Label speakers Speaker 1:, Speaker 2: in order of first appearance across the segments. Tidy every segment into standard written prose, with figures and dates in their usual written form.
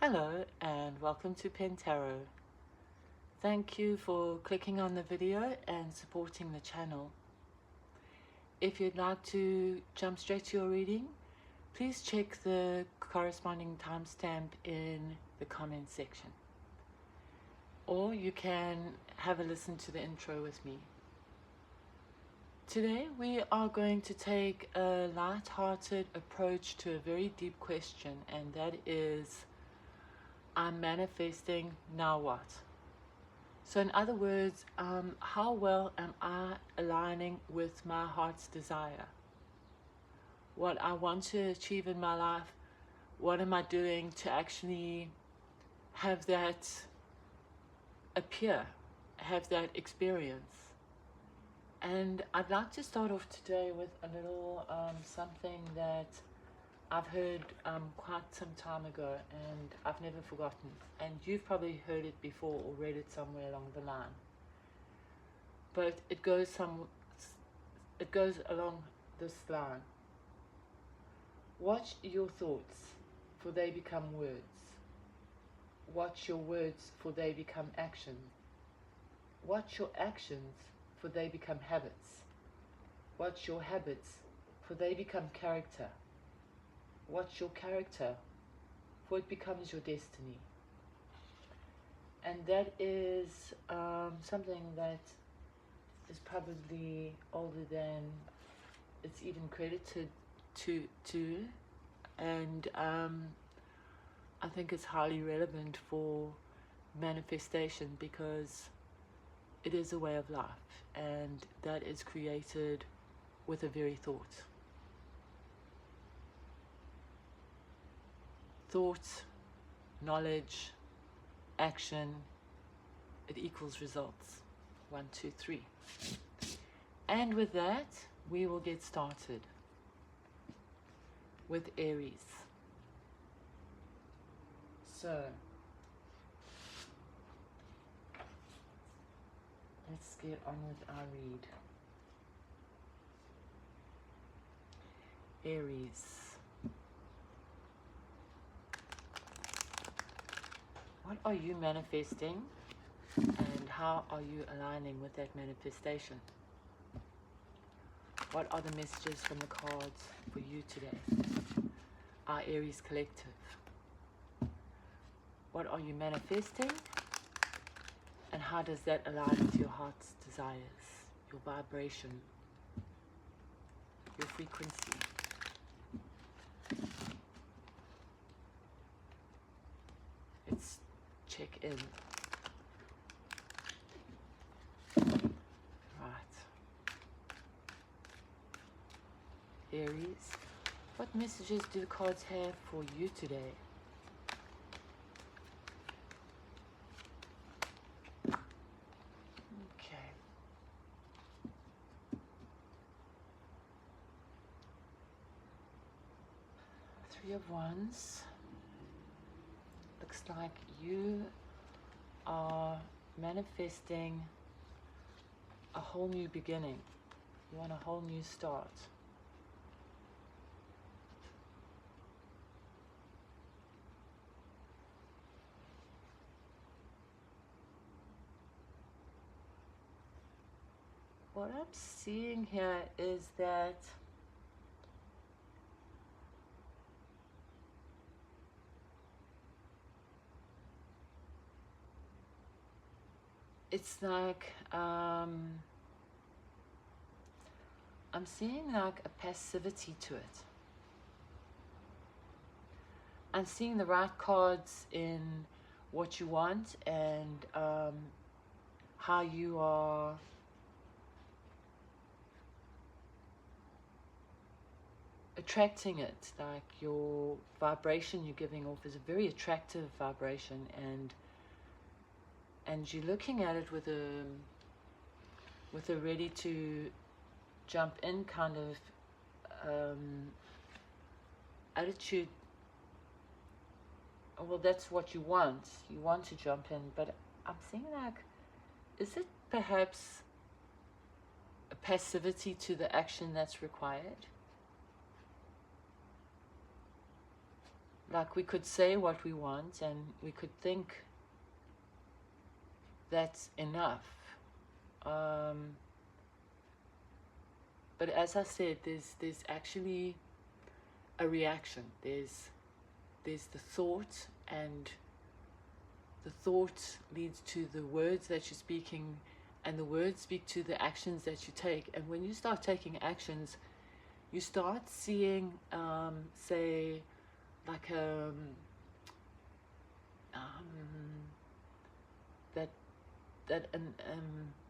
Speaker 1: Hello and welcome to Penn Tarot. Thank you for clicking on the video and supporting the channel. If you'd like to jump straight to your reading, please check the corresponding timestamp in the comment section. Or you can have a listen to the intro with me. Today we are going to take a light-hearted approach to a very deep question, and that is, I'm manifesting, now what? So in other words, how well am I aligning with my heart's desire? What I want to achieve in my life, what am I doing to actually have that appear, have that experience? And I'd like to start off today with a little something that I've heard quite some time ago, and I've never forgotten. And you've probably heard it before or read it somewhere along the line. But it goes along this line. Watch your thoughts, for they become words. Watch your words, for they become action. Watch your actions, for they become habits. Watch your habits, for they become character. Watch your character, for it becomes your destiny. And that is something that is probably older than it's even credited to, and I think it's highly relevant for manifestation, because it is a way of life, and that is created with a very thought. Thought, knowledge, action, it equals results. 1, 2, 3. And with that, we will get started with Aries. So, let's get on with our read. Aries. What are you manifesting, and how are you aligning with that manifestation? What are the messages from the cards for you today? Our Aries collective. What are you manifesting, and how does that align with your heart's desires, your vibration, your frequency? Let's check in. Right. Aries, what messages do the cards have for you today? Okay. Three of Wands. Looks like you are manifesting a whole new beginning. You want a whole new start. What I'm seeing here is that it's like I'm seeing like a passivity to it. I'm seeing the right cards in what you want, and how you are attracting it. Like your vibration you're giving off is a very attractive vibration, and you're looking at it with a ready to jump in kind of attitude. Well, that's what you want. You want to jump in, but I'm seeing like, is it perhaps a passivity to the action that's required? like we could say what we want and we could think that's enough. But as I said, there's actually a reaction. There's the thought, and the thought leads to the words that you're speaking, and the words speak to the actions that you take. And when you start taking actions, you start seeing, say, like that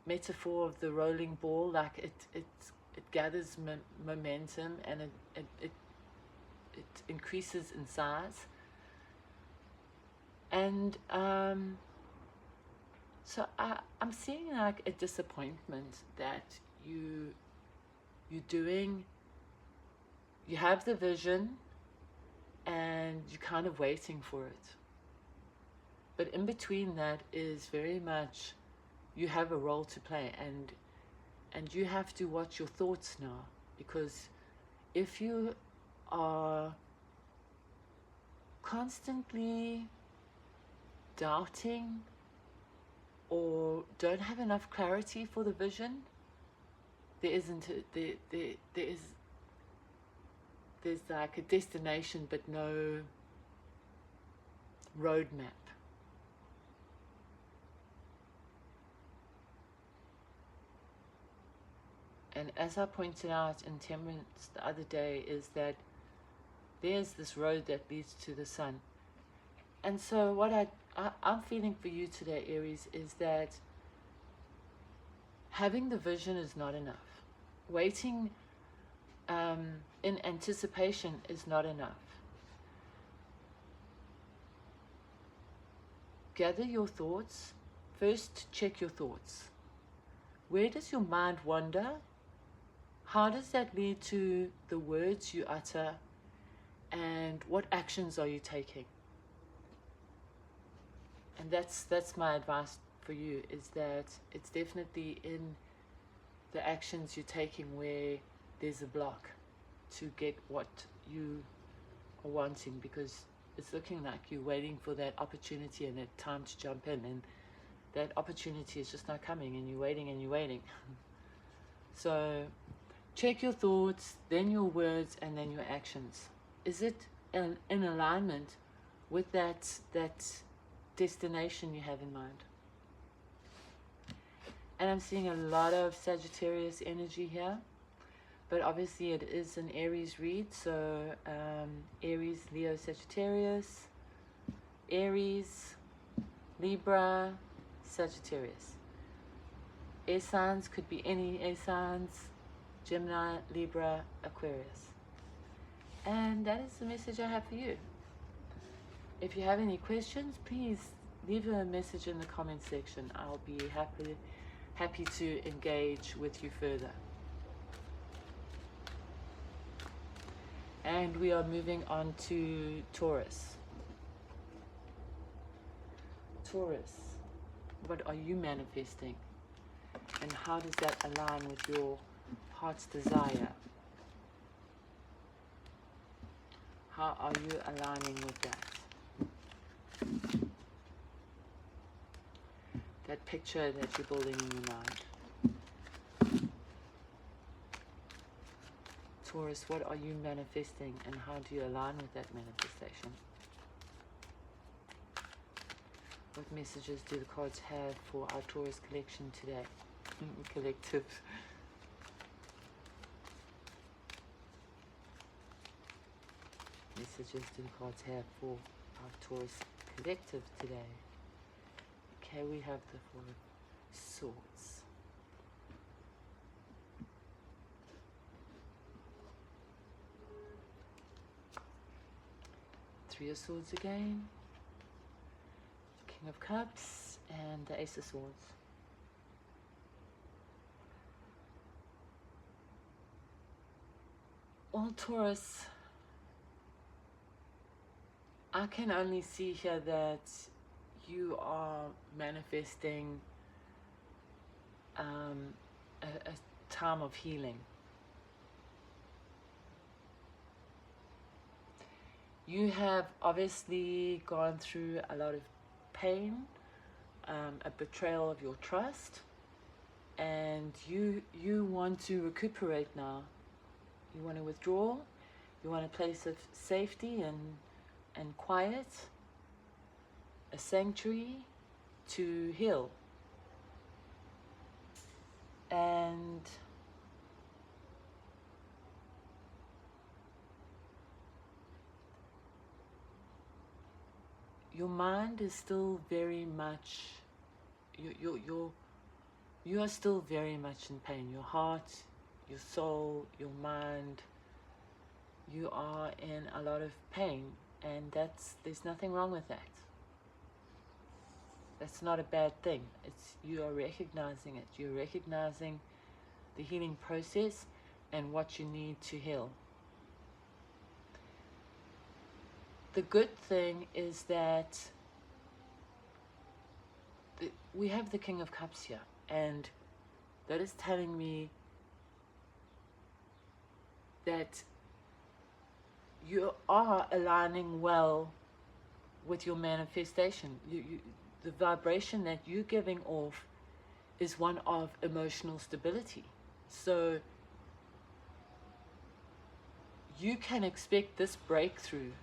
Speaker 1: metaphor of the rolling ball, like it gathers momentum, and it increases in size. And so I'm seeing like a disappointment that you have the vision and you're kind of waiting for it. But in between that is very much you have a role to play, and you have to watch your thoughts now, because if you are constantly doubting or don't have enough clarity for the vision, there's like a destination but no roadmap. And as I pointed out in Temperance the other day, is that there's this road that leads to the sun. And so what I'm feeling for you today, Aries, is that having the vision is not enough. Waiting in anticipation is not enough. Gather your thoughts. First, check your thoughts. Where does your mind wander? How does that lead to the words you utter? And what actions are you taking? And that's my advice for you, is that it's definitely in the actions you're taking where there's a block to get what you are wanting, because it's looking like you're waiting for that opportunity and that time to jump in, and that opportunity is just not coming, and you're waiting and you're waiting. So check your thoughts, then your words, and then your actions. Is it in alignment with that destination you have in mind? And I'm seeing a lot of Sagittarius energy here, but obviously it is an Aries read, so Aries, Leo, Sagittarius, Aries, Libra, Sagittarius. Air signs could be any air signs: Gemini, Libra, Aquarius. And that is the message I have for you. If you have any questions, please leave a message in the comment section. I'll be happy to engage with you further. And we are moving on to Taurus. Taurus, what are you manifesting? And how does that align with your heart's desire? How are you aligning with that? That picture that you're building in your mind. Taurus, what are you manifesting, and how do you align with that manifestation? What messages do the cards have for our Taurus collection today? Collective. Messages do the cards have for our Taurus collective today? Okay, we have the Four of Swords. Three of Swords again. King of Cups and the Ace of Swords. Well, Taurus, I can only see here that you are manifesting a time of healing. You have obviously gone through a lot of pain, a betrayal of your trust, and you want to recuperate now. You want to withdraw. You want a place of safety and quiet, a sanctuary to heal. And your mind is still very much, you are still very much in pain. Your heart, your soul, your mind, you are in a lot of pain, and there's nothing wrong with that. That's not a bad thing. It's, you are recognizing it. You're recognizing the healing process and what you need to heal. The good thing is that we have the King of Cups here, and that is telling me that you are aligning well with your manifestation. The vibration that you're giving off is one of emotional stability. So you can expect this breakthrough,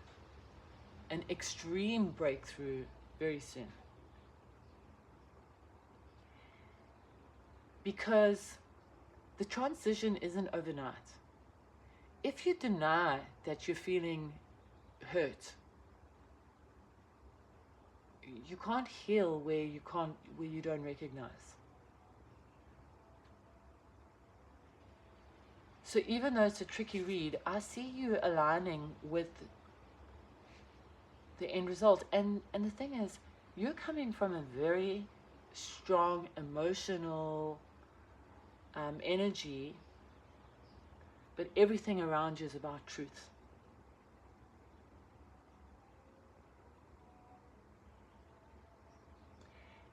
Speaker 1: an extreme breakthrough, very soon. Because the transition isn't overnight. If you deny that you're feeling hurt, you can't heal where you don't recognize. So even though it's a tricky read, I see you aligning with the end result. And the thing is, you're coming from a very strong emotional energy, but everything around you is about truth.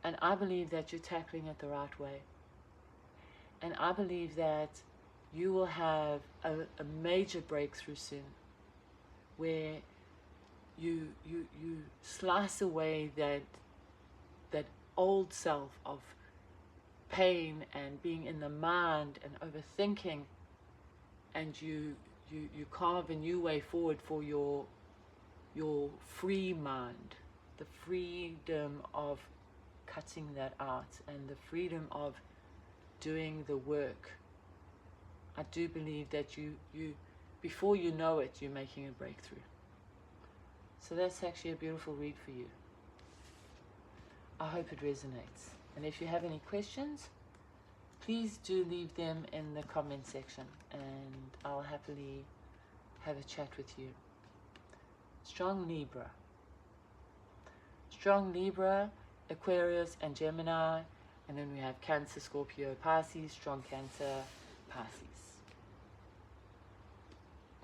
Speaker 1: And I believe that you're tackling it the right way. And I believe that you will have a major breakthrough soon, where you slice away that old self of pain and being in the mind and overthinking, and you carve a new way forward for your free mind, the freedom of cutting that out and the freedom of doing the work. I do believe that you before you know it, you're making a breakthrough. So that's actually a beautiful read for you. I hope it resonates. And if you have any questions, please do leave them in the comment section, and I'll happily have a chat with you. Strong Libra. Strong Libra, Aquarius and Gemini, and then we have Cancer, Scorpio, Pisces, strong Cancer, Pisces.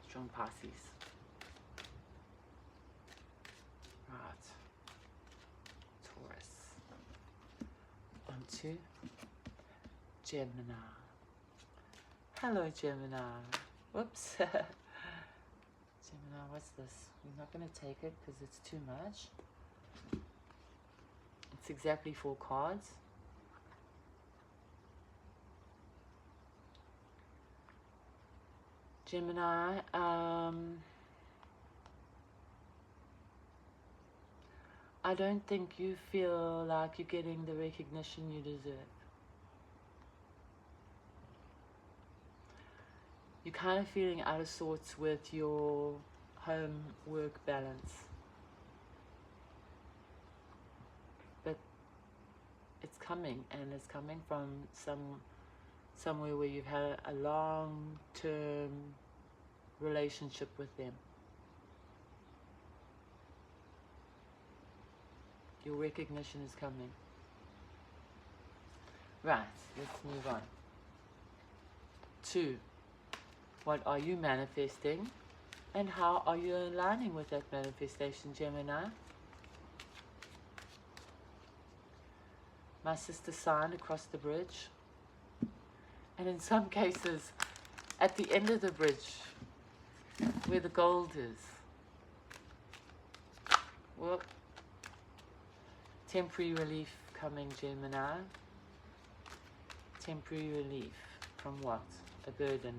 Speaker 1: Strong Pisces. Right. Taurus. On to Gemini. Hello, Gemini. Whoops. Gemini, what's this? We're not going to take it because it's too much. It's exactly 4 cards. Gemini, I don't think you feel like you're getting the recognition you deserve. You're kind of feeling out of sorts with your home-work balance. But it's coming, and it's coming from somewhere where you've had a long-term relationship with them. Your recognition is coming. Right, let's move on. 2. What are you manifesting? And how are you aligning with that manifestation, Gemini? My sister sign across the bridge. And in some cases, at the end of the bridge, where the gold is, Well, temporary relief coming, Gemini. Temporary relief from what? A burden.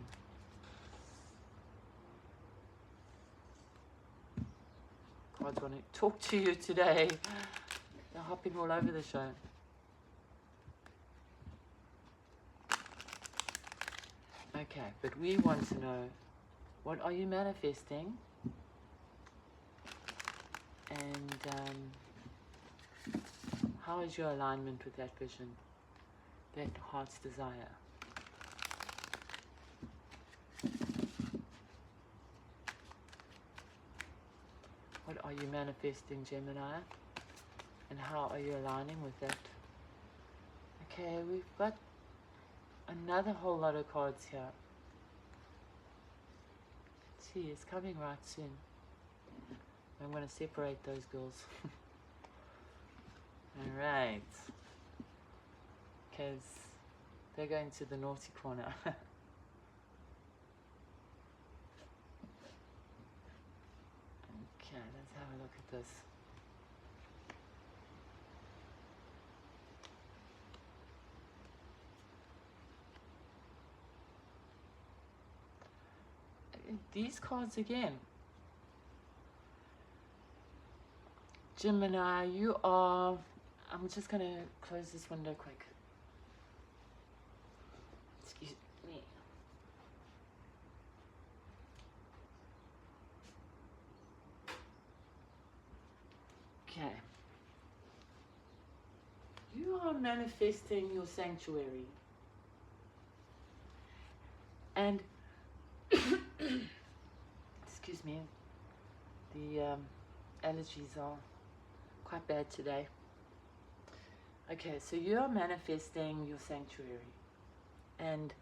Speaker 1: Cards want to talk to you today. They're hopping all over the show. Okay, but we want to know, what are you manifesting? And how is your alignment with that vision, that heart's desire? What are you manifesting, Gemini? And how are you aligning with that? Okay, we've got another whole lot of cards here. Let's see, it's coming right soon. I'm going to separate those girls. Alright. Because they're going to the naughty corner. Okay, let's have a look at this. These cards again. Gemini, you are... I'm just going to close this window quick. Excuse me. Okay. You are manifesting your sanctuary. And, excuse me, the allergies are quite bad today. Okay, so you are manifesting your sanctuary. And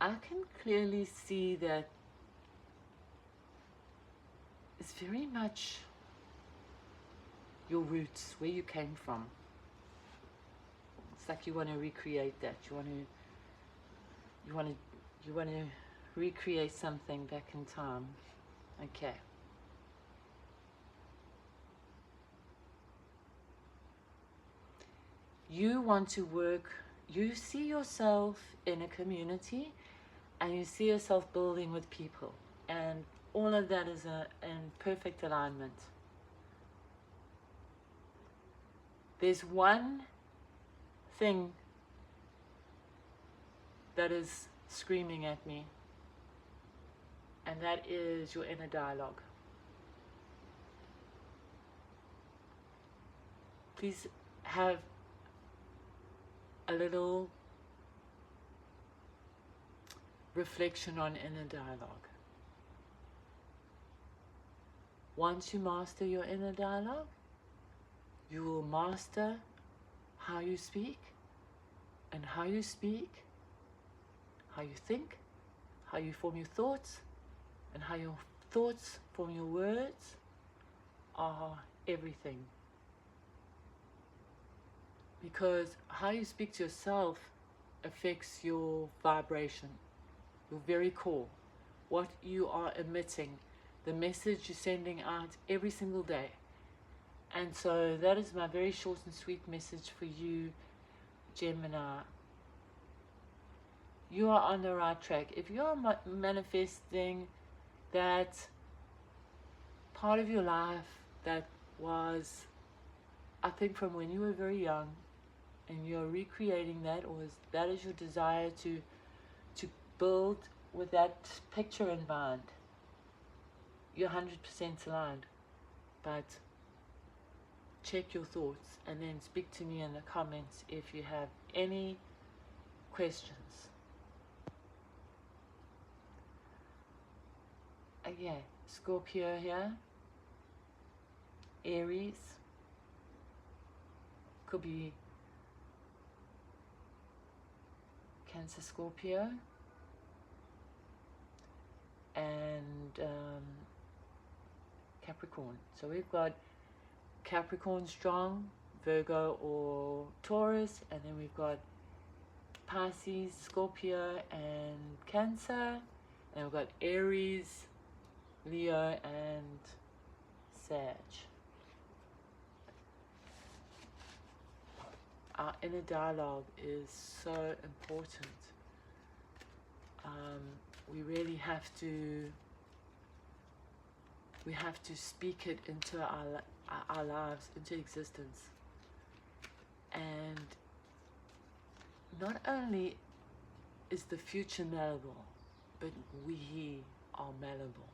Speaker 1: I can clearly see that it's very much your roots, where you came from. It's like you want to recreate that. You want to recreate something back in time. Okay. You want to work, you see yourself in a community and you see yourself building with people, and all of that is in perfect alignment. There's one thing that is screaming at me, and that is your inner dialogue. Please have a little reflection on inner dialogue. Once you master your inner dialogue, you will master how you speak, and how you speak, how you think, how you form your thoughts, and how your thoughts form your words are everything. Because how you speak to yourself affects your vibration, your very core, what you are emitting, the message you're sending out every single day. And so that is my very short and sweet message for you, Gemini. You are on the right track. If you are manifesting that part of your life that was, I think, from when you were very young, and you're recreating that, or that is your desire to build with that picture in mind, you're 100% aligned. But check your thoughts and then speak to me in the comments if you have any questions. Okay, Scorpio here, Aries, could be Cancer, Scorpio, and Capricorn. So we've got Capricorn strong, Virgo or Taurus, and then we've got Pisces, Scorpio, and Cancer, and we've got Aries, Leo, and Sag. inner dialogue is so important. We really have to speak it into our lives, into existence. And not only is the future malleable, but we are malleable.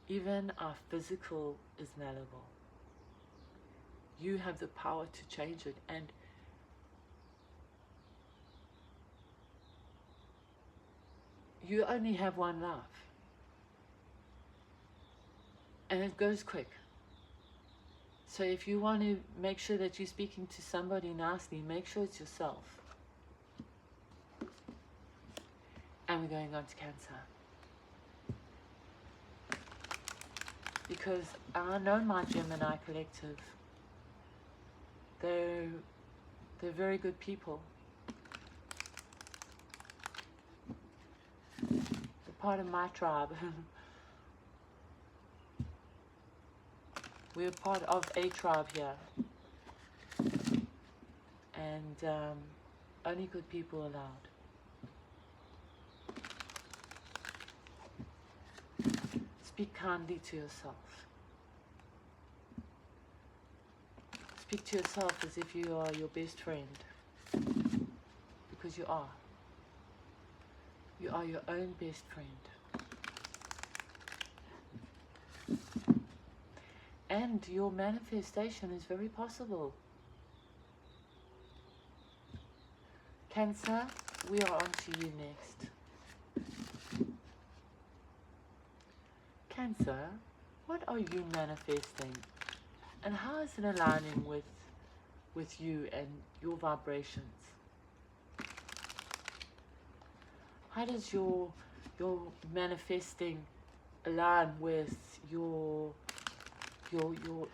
Speaker 1: Even our physical is malleable. You have the power to change it, and you only have one life. And it goes quick. So if you want to make sure that you're speaking to somebody nicely, make sure it's yourself. And we're going on to Cancer. Because I know my Gemini collective. They're very good people. They're part of my tribe. We're part of a tribe here. And only good people allowed. Speak kindly to yourself. Speak to yourself as if you are your best friend. Because you are. You are your own best friend. And your manifestation is very possible. Cancer, we are on to you next. Cancer, what are you manifesting? And how is it aligning with you and your vibrations? How does your manifesting align with your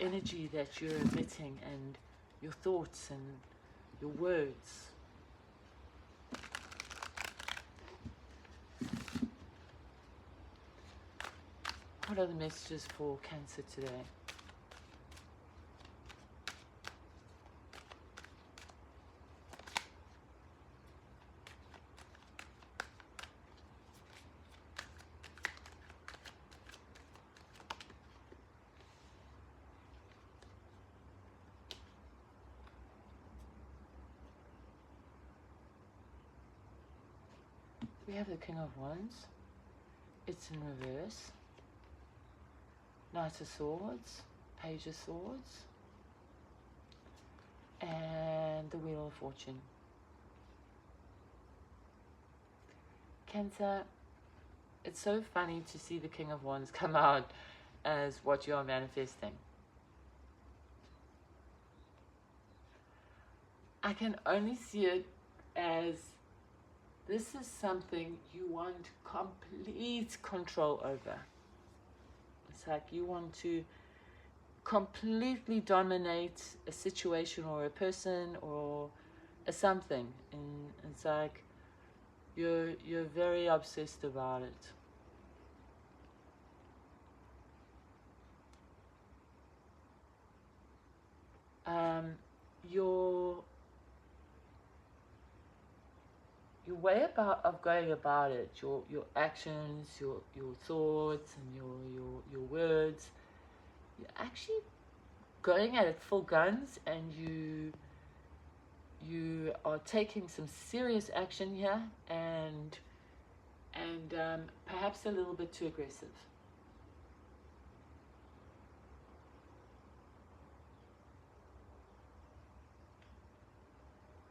Speaker 1: energy that you're emitting and your thoughts and your words? What are the messages for Cancer today? We have the King of Wands. It's in reverse. Knight of Swords, Page of Swords, and the Wheel of Fortune. Cancer, it's so funny to see the King of Wands come out as what you are manifesting. I can only see it as this is something you want complete control over. It's like you want to completely dominate a situation or a person or a something, and it's like you're very obsessed about it. Your way of going about it, your actions, your thoughts, and your words, you're actually going at it full guns, and you are taking some serious action here, and perhaps a little bit too aggressive.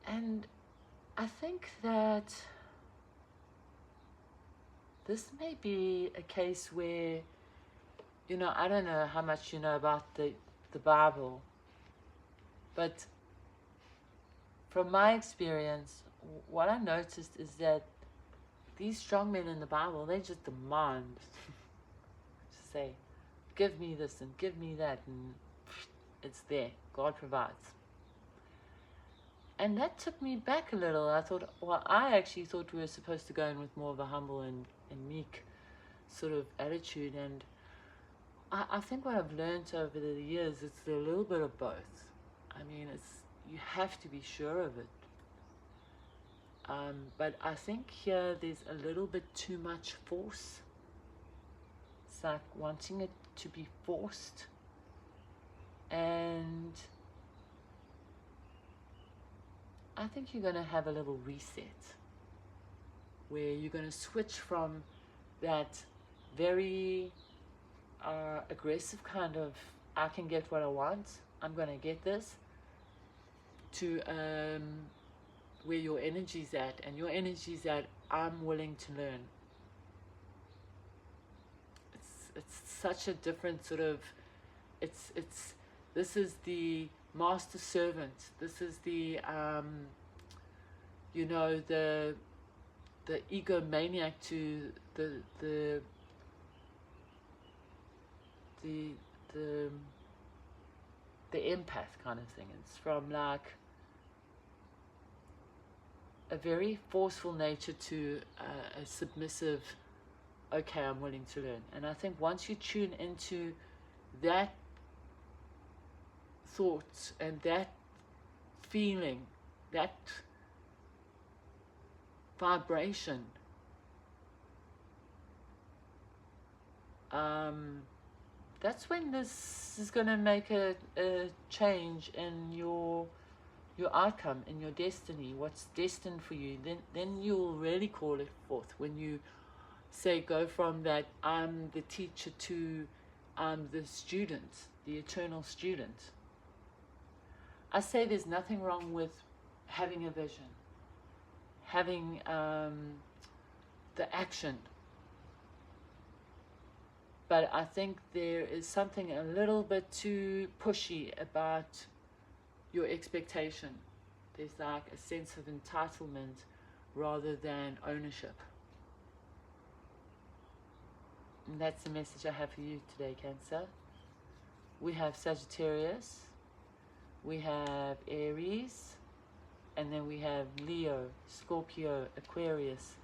Speaker 1: And I think that this may be a case where, you know, I don't know how much you know about the Bible, but from my experience, what I noticed is that these strong men in the Bible, they just demand to say, give me this and give me that, and it's there. God provides. And that took me back a little. I thought, well, I actually thought we were supposed to go in with more of a humble and meek sort of attitude. And I think what I've learned over the years, it's a little bit of both. I mean, you have to be sure of it. But I think here there's a little bit too much force. It's like wanting it to be forced. And I think you're going to have a little reset where you're going to switch from that very aggressive kind of, I can get what I want, I'm going to get this, to where your energy's at. And your energy's at, I'm willing to learn. It's such a different sort of, this is the master servant. This is the, you know, the egomaniac to the empath kind of thing. It's from like a very forceful nature to a submissive, okay, I'm willing to learn. And I think once you tune into that thought and that feeling, that vibration, that's when this is going to make a change in your outcome, in your destiny, what's destined for you. Then you'll really call it forth when you say, go from that I'm the teacher to I'm the student, the eternal student. I say there's nothing wrong with having a vision, having the action. But I think there is something a little bit too pushy about your expectation. There's like a sense of entitlement rather than ownership. And that's the message I have for you today, Cancer. We have Sagittarius, we have Aries, and then we have Leo, Scorpio, Aquarius,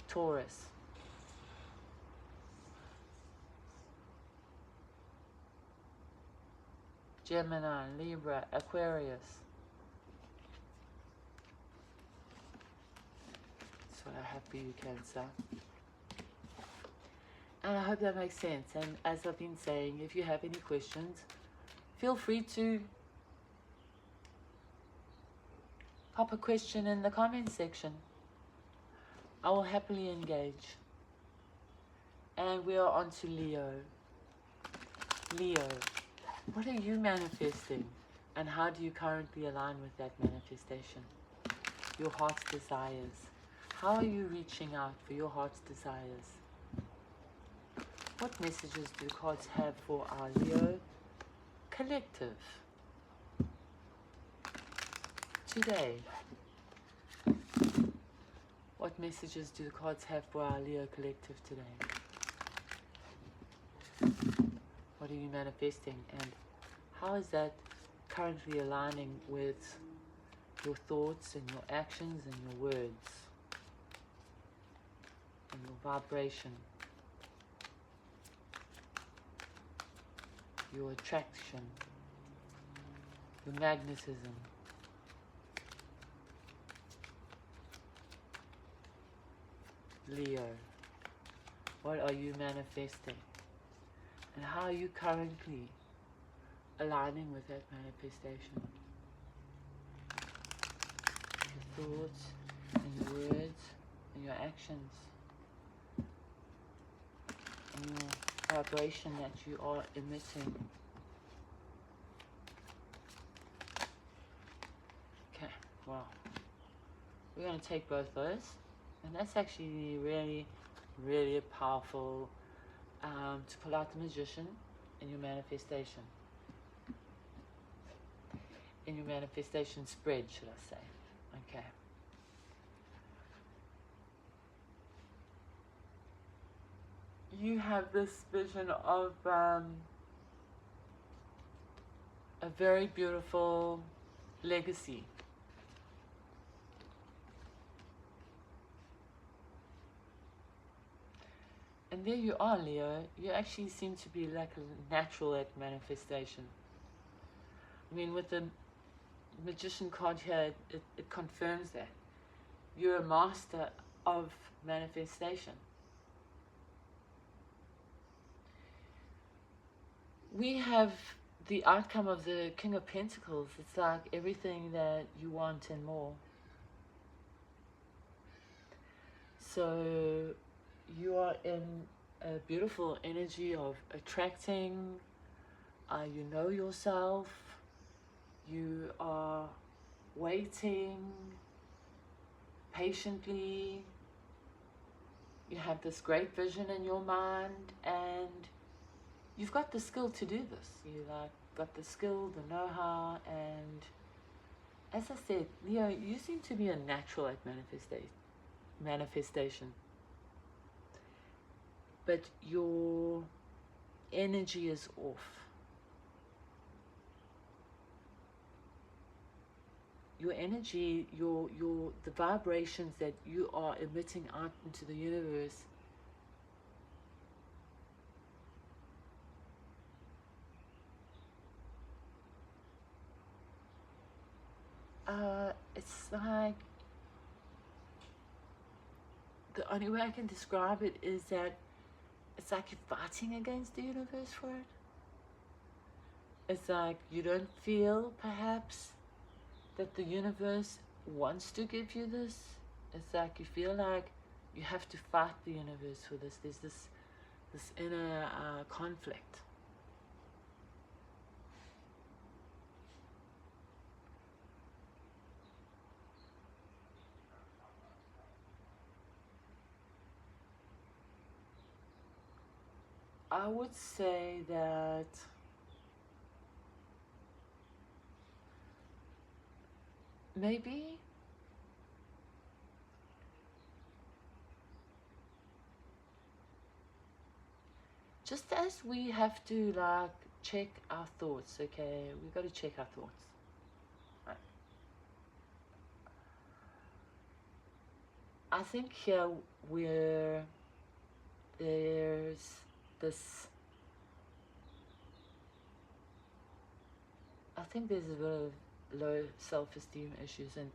Speaker 1: Taurus. Gemini, Libra, Aquarius. That's what I have for you, Cancer. And I hope that makes sense. And as I've been saying, if you have any questions, feel free to pop a question in the comment section. I will happily engage. And we are on to Leo. Leo, what are you manifesting? And how do you currently align with that manifestation? Your heart's desires. How are you reaching out for your heart's desires? What messages do cards have for our Leo collective today? What messages do the cards have for our Leo collective today? What are you manifesting, and how is that currently aligning with your thoughts and your actions and your words and your vibration, your attraction, your magnetism? Leo, what are you manifesting? And how are you currently aligning with that manifestation? Your thoughts and your words and your actions and your vibration that you are emitting. Okay, well, we're going to take both those, and that's actually really, really powerful to pull out the Magician in your manifestation. In your manifestation spread, should I say. Okay. You have this vision of a very beautiful legacy. And there you are, Leo. You actually seem to be like a natural at manifestation. I mean, with the Magician card here, it confirms that. You're a master of manifestation. We have the outcome of the King of Pentacles. It's like everything that you want and more. So you are in a beautiful energy of attracting. You know yourself. You are waiting patiently. You have this great vision in your mind, and you've got the skill to do this. You like got the skill, the know-how, and as I said, Leo, you seem to be a natural at manifestation. But your energy is off. Your energy, the vibrations that you are emitting out into the universe it's like, the only way I can describe it is that it's like you're fighting against the universe for it. It's like you don't feel, perhaps, that the universe wants to give you this. It's like you feel like you have to fight the universe for this. There's this inner conflict. I would say that maybe just as we have to like check our thoughts, okay, we've got to check our thoughts. Right. I think here where there's this, I think there's a bit of low self-esteem issues, and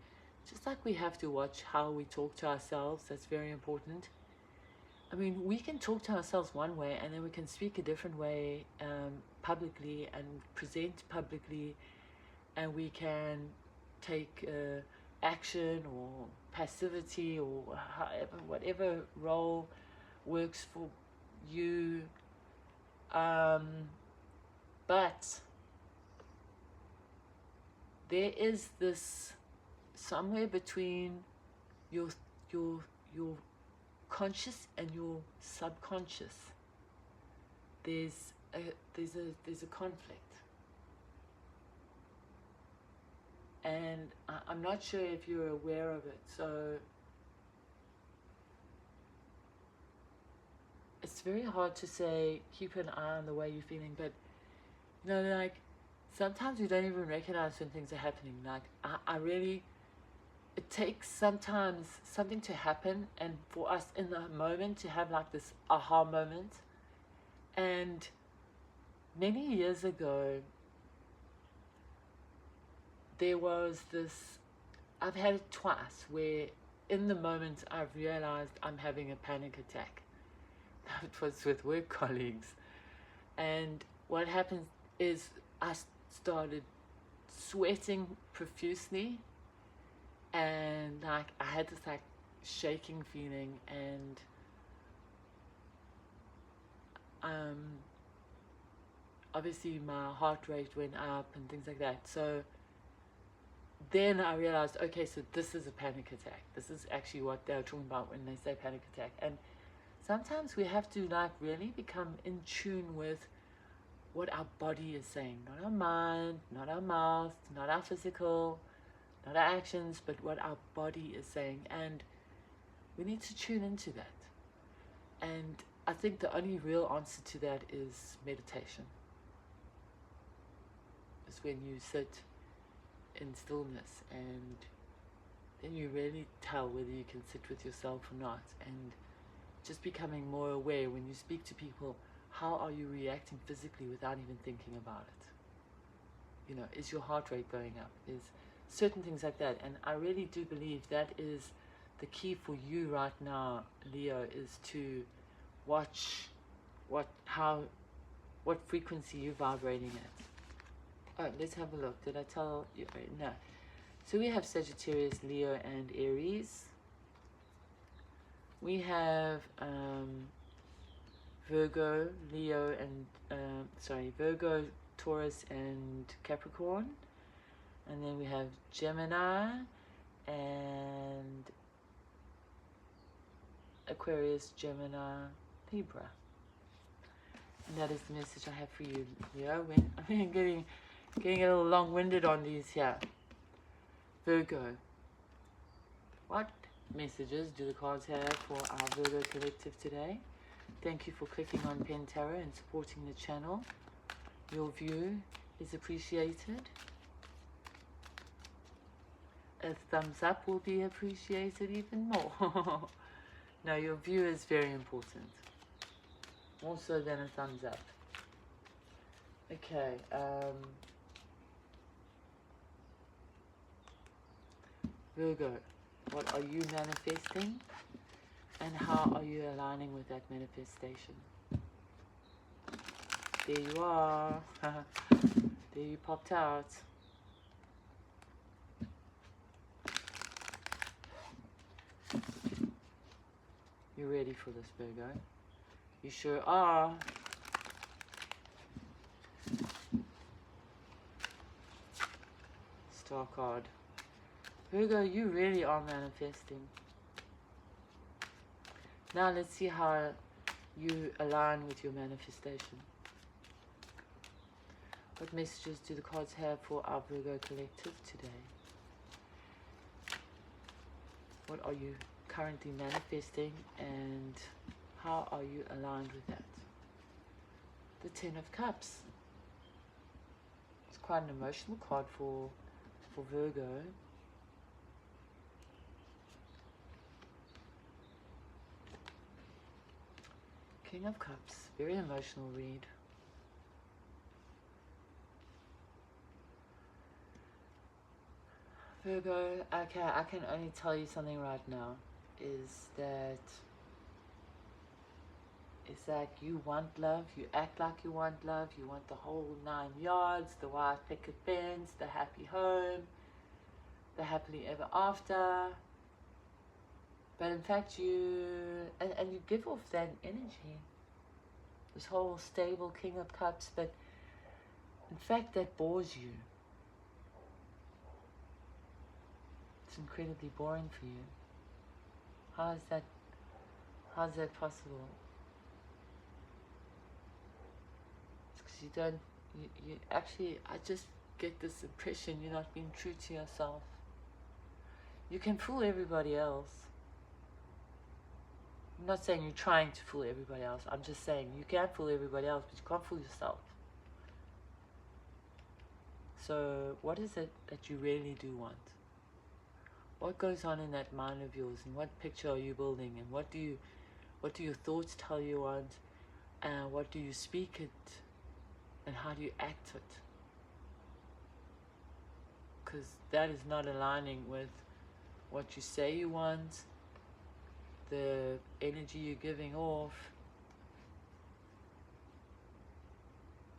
Speaker 1: just like we have to watch how we talk to ourselves, that's very important. I mean, we can talk to ourselves one way and then we can speak a different way publicly and present publicly, and we can take action or passivity or however, whatever role works for you. But there is this somewhere between your conscious and your subconscious. There's a conflict, and I'm not sure if you're aware of it. So it's very hard to say keep an eye on the way you're feeling, but you know, like sometimes you don't even recognize when things are happening. Like I really, it takes sometimes something to happen and for us in the moment to have like this aha moment. And many years ago there was this, I've had it twice, where in the moment I've realized I'm having a panic attack. It was with work colleagues, and what happened is I started sweating profusely, and like I had this like shaking feeling, and obviously my heart rate went up and things like that. So then I realized, okay, so this is a panic attack. This is actually what they're talking about when they say panic attack. And sometimes we have to like really become in tune with what our body is saying, not our mind, not our mouth, not our physical, not our actions, but what our body is saying. And we need to tune into that. And I think the only real answer to that is meditation. It's when you sit in stillness, and then you really tell whether you can sit with yourself or not. And just becoming more aware when you speak to people, how are you reacting physically without even thinking about it? You know, is your heart rate going up? Is certain things like that. And I really do believe that is the key for you right now, Leo, is to watch what frequency you're vibrating at. Oh, let's have a look. Did I tell you? No. So we have Sagittarius, Leo, and Aries. We have Virgo, Leo, and Virgo, Taurus, and Capricorn. And then we have Gemini and Aquarius, Gemini, Libra. And that is the message I have for you, Leo. I'm getting a little long-winded on these here. Virgo. What messages do the cards have for our Virgo collective today? Thank you for clicking on Penn Tarot and supporting the channel. Your view is appreciated. A thumbs up will be appreciated even more. No, your view is very important. More so than a thumbs up. Okay. Virgo, what are you manifesting? And how are you aligning with that manifestation? There you are. There you popped out. You ready for this, Virgo? You sure are. Star card. Virgo, you really are manifesting. Now let's see how you align with your manifestation. What messages do the cards have for our Virgo collective today? What are you currently manifesting and how are you aligned with that? The Ten of Cups. It's quite an emotional card for Virgo. King of Cups, very emotional read. Virgo, okay, I can only tell you something right now, is that you want love, you act like you want love, you want the whole 9 yards, the white picket fence, the happy home, the happily ever after. But in fact and you give off that energy, this whole stable King of Cups, but in fact that bores you. It's incredibly boring for you. How is that possible? It's because you don't, you actually, I just get this impression you're not being true to yourself. You can fool everybody else. I'm not saying you're trying to fool everybody else. I'm just saying you can fool everybody else, but you can't fool yourself. So what is it that you really do want? What goes on in that mind of yours, and what picture are you building, and what do your thoughts tell you want, and what do you speak it, and how do you act it? Because that is not aligning with what you say you want, the energy you're giving off,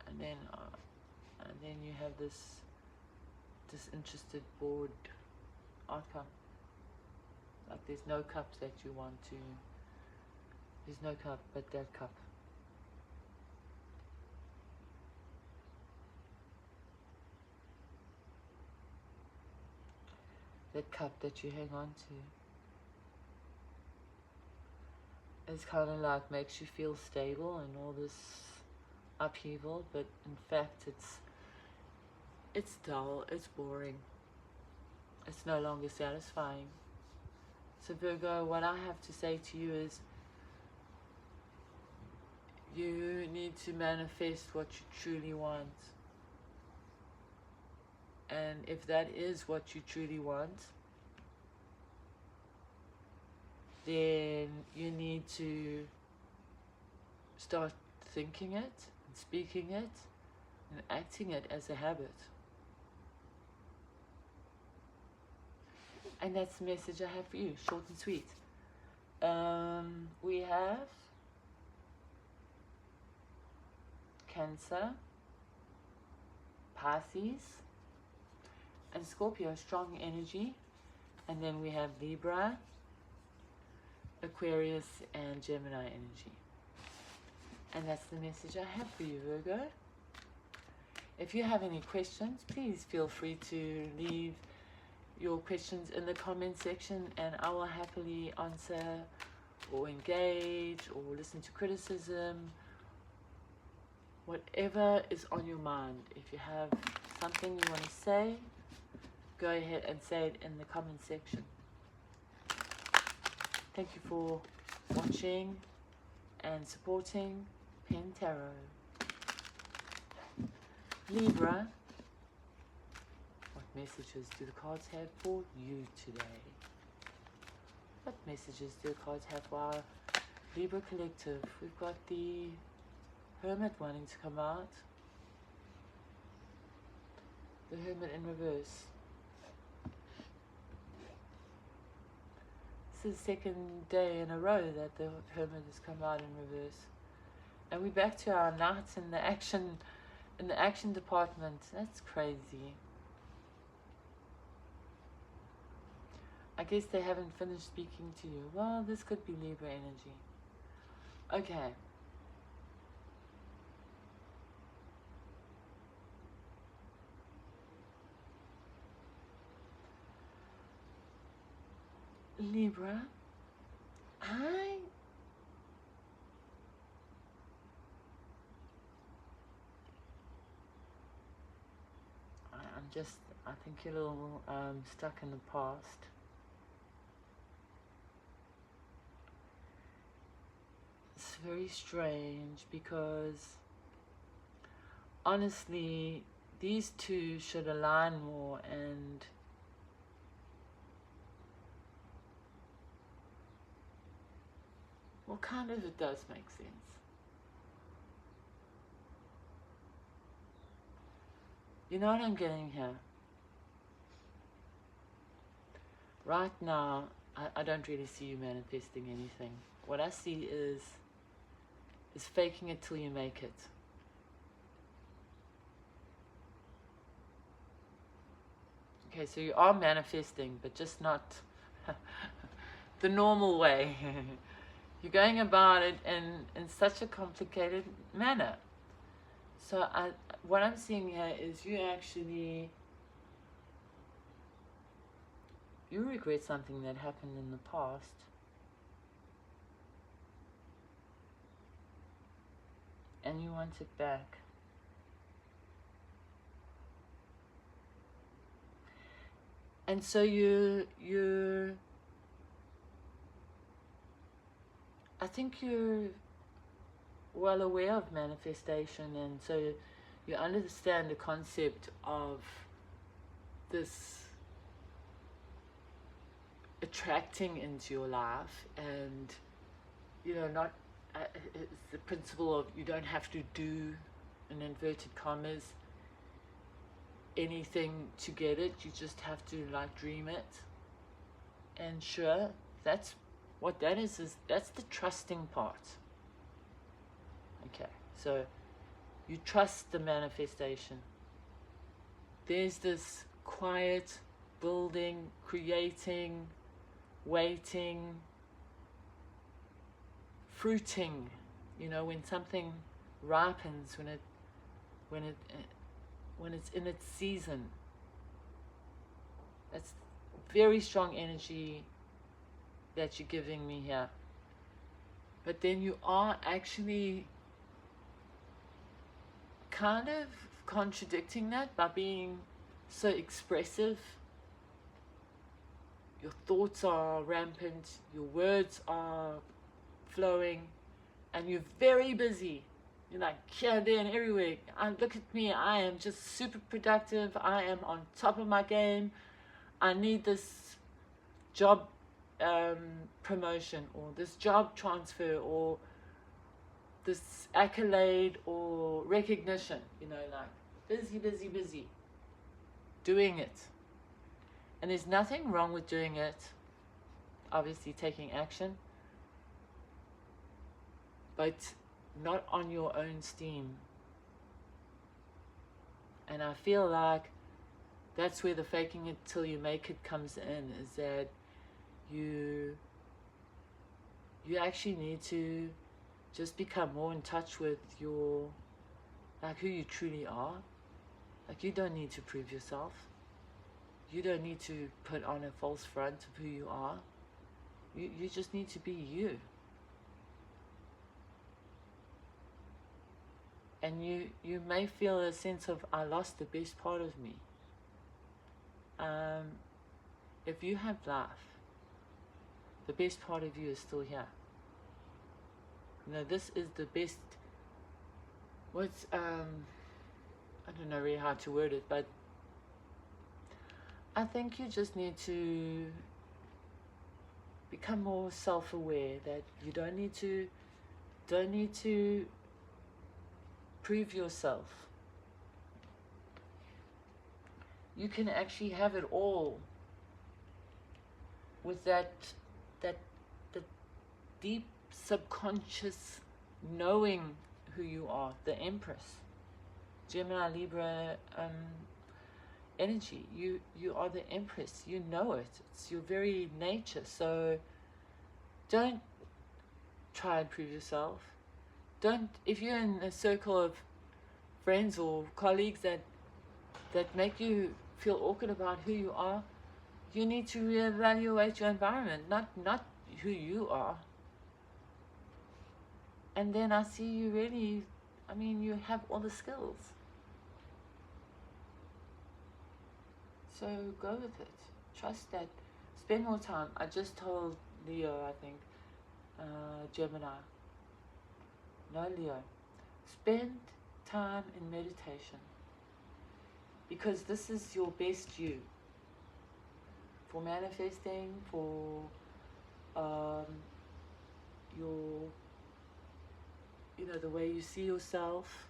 Speaker 1: and then you have this disinterested, bored outcome. Like there's no cups that you want to, there's no cup but that cup. That cup that you hang on to. It's kind of like makes you feel stable and all this upheaval, but in fact it's dull, it's boring. It's no longer satisfying. So Virgo, what I have to say to you is you need to manifest what you truly want. And if that is what you truly want, then you need to start thinking it, and speaking it, and acting it as a habit. And that's the message I have for you, short and sweet. We have Cancer, Pisces, and Scorpio, strong energy. And then we have Libra, Aquarius, and Gemini energy. And that's the message I have for you, Virgo. If you have any questions, please feel free to leave your questions in the comment section, and I will happily answer or engage or listen to criticism, whatever is on your mind. If you have something you want to say, go ahead and say it in the comment section. Thank you for watching and supporting Penn Tarot. Libra, what messages do the cards have for you today? What messages do the cards have for our Libra collective? We've got the Hermit wanting to come out. The Hermit in reverse. This is the second day in a row that the Hermit has come out in reverse. And we're back to our Knights in the action department. That's crazy. I guess they haven't finished speaking to you. Well, this could be Libra energy. Okay. Libra, I think you're a little stuck in the past. It's very strange because honestly, these two should align more, and well, kind of it does make sense. You know what I'm getting here? Right now, I don't really see you manifesting anything. What I see is faking it till you make it. Okay, so you are manifesting, but just not the normal way. You're going about it in such a complicated manner. So what I'm seeing here is you regret something that happened in the past. And you want it back. And so I think you're well aware of manifestation, and so you understand the concept of this attracting into your life, and not it's the principle of you don't have to do, in inverted commas, anything to get it. You just have to dream it. And sure, that's what that is that's the trusting part. Okay, so you trust the manifestation. There's this quiet building, creating, waiting, fruiting, when something ripens, when it's in its season. That's very strong energy that you're giving me here. But then you are actually kind of contradicting that by being so expressive. Your thoughts are rampant, your words are flowing, and you're very busy. You're like here, there, and everywhere. Look at me, I am just super productive. I am on top of my game. I need this job promotion, or this job transfer, or this accolade or recognition. Busy, busy, busy doing it. And there's nothing wrong with doing it, obviously taking action, but not on your own steam. And I feel like that's where the faking it till you make it comes in, is that you actually need to just become more in touch with your, like, who you truly are. Like, you don't need to prove yourself. You don't need to put on a false front of who you are. You just need to be you. And you may feel a sense of, I lost the best part of me. If you have life, the best part of you is still here. You know, this is the best, what's, I don't know really how to word it, but I think you just need to become more self-aware that you don't need to prove yourself. You can actually have it all with that deep subconscious knowing who you are, the Empress, Gemini, Libra energy. You are the Empress. You know it. It's your very nature. So don't try and prove yourself. Don't, if you're in a circle of friends or colleagues that make you feel awkward about who you are, you need to reevaluate your environment, not who you are. And then I see you really, I mean, you have all the skills. So go with it. Trust that. Spend more time. I just told Leo, I think, Gemini. No, Leo. Spend time in meditation. Because this is your best you. For manifesting, for your, you know, the way you see yourself.